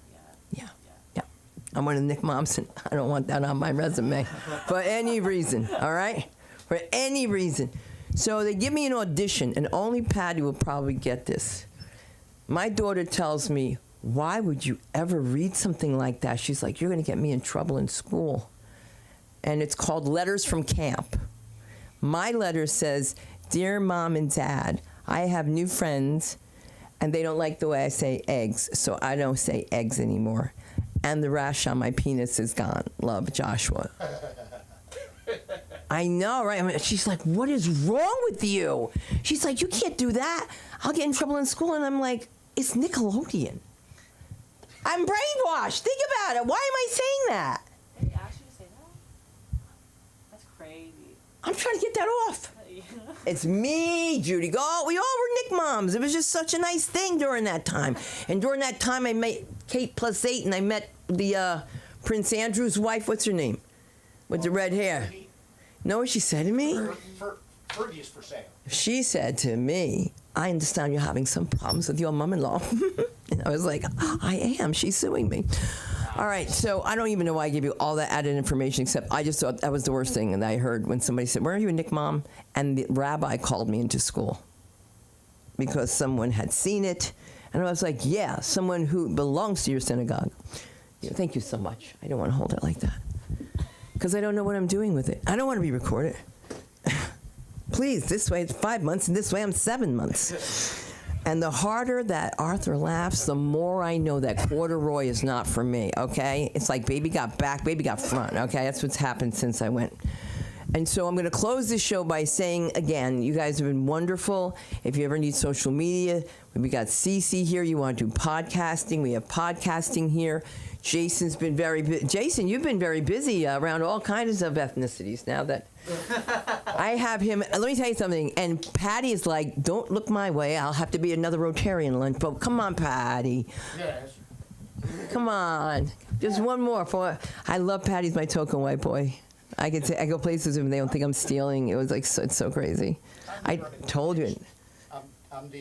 I'm one of the Nick Moms, and I don't want that on my resume for any reason, all right? For any reason. So they give me an audition, and only Patty will probably get this. My daughter tells me, why would you ever read something like that? She's like, you're going to get me in trouble in school. And it's called Letters from Camp. My letter says, Dear Mom and Dad, I have new friends, and they don't like the way I say eggs, so I don't say eggs anymore. And the rash on my penis is gone. Love, Joshua. I know, right? I mean, she's like, what is wrong with you? She's like, you can't do that. I'll get in trouble in school. And I'm like, it's Nickelodeon. I'm brainwashed. Think about it. Why am I saying that? They asked you to say that? That's crazy. I'm trying to get that off. It's me, Judy. We all were Nick Moms. It was just such a nice thing during that time. And during that time, I met Kate +8, and I met the Prince Andrew's wife. What's her name? With the red hair. Know what she said to me? Fergie is for sale. She said to me, I understand you're having some problems with your mom-in-law. And I was like, I am. She's suing me. All right, so I don't even know why I gave you all that added information, except I just thought that was the worst thing that I heard when somebody said, where are you, a Nick Mom? And the rabbi called me into school because someone had seen it. And I was like, yeah, someone who belongs to your synagogue. Yeah, thank you so much. I don't want to hold it like that because I don't know what I'm doing with it. I don't want to be recorded. Please, this way it's 5 months, and this way I'm 7 months. And the harder that Arthur laughs, the more I know that corduroy is not for me, okay? It's like baby got back, baby got front, okay? That's what's happened since I went. And so I'm going to close this show by saying, again, you guys have been wonderful. If you ever need social media, we got Cece here. You want to do podcasting, we have podcasting here. Jason's been very busy. Jason, you've been very busy around all kinds of ethnicities now that I have him. Let me tell you something. And Patty is like, don't look my way. I'll have to be another Rotarian lunch. But come on, Patty. Yes. Come on. Just one more. I love Patty's my token white boy. I go places with him and they don't think I'm stealing. It was like, it's so crazy. I told you. I'm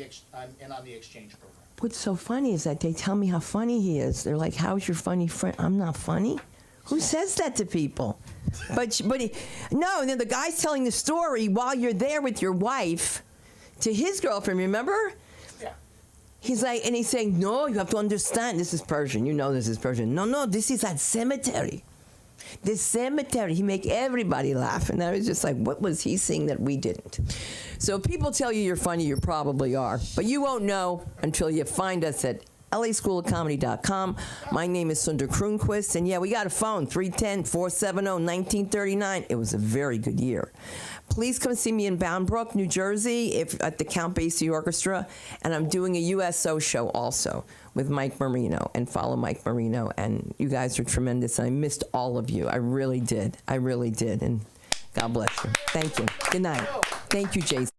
in on the exchange program. What's so funny is that they tell me how funny he is. They're like, how's your funny friend? I'm not funny. Who says that to people? But no, and then the guy's telling the story while you're there with your wife to his girlfriend, remember? Yeah. He's like, and he's saying, no, you have to understand, this is Persian. You know this is Persian. No, this is at cemetery. This cemetery, he make everybody laugh. And I was just like, what was he seeing that we didn't? So if people tell you you're funny, you probably are. But you won't know until you find us at LASchoolofComedy.com. My name is Sundar Kroonquist, and yeah, we got a phone, 310-470-1939. It was a very good year. Please come see me in Bound Brook, New Jersey, at the Count Basie Orchestra, and I'm doing a USO show also with Mike Marino, and follow Mike Marino, and you guys are tremendous. I missed all of you. I really did, and God bless you. Thank you. Good night. Thank you, Jason.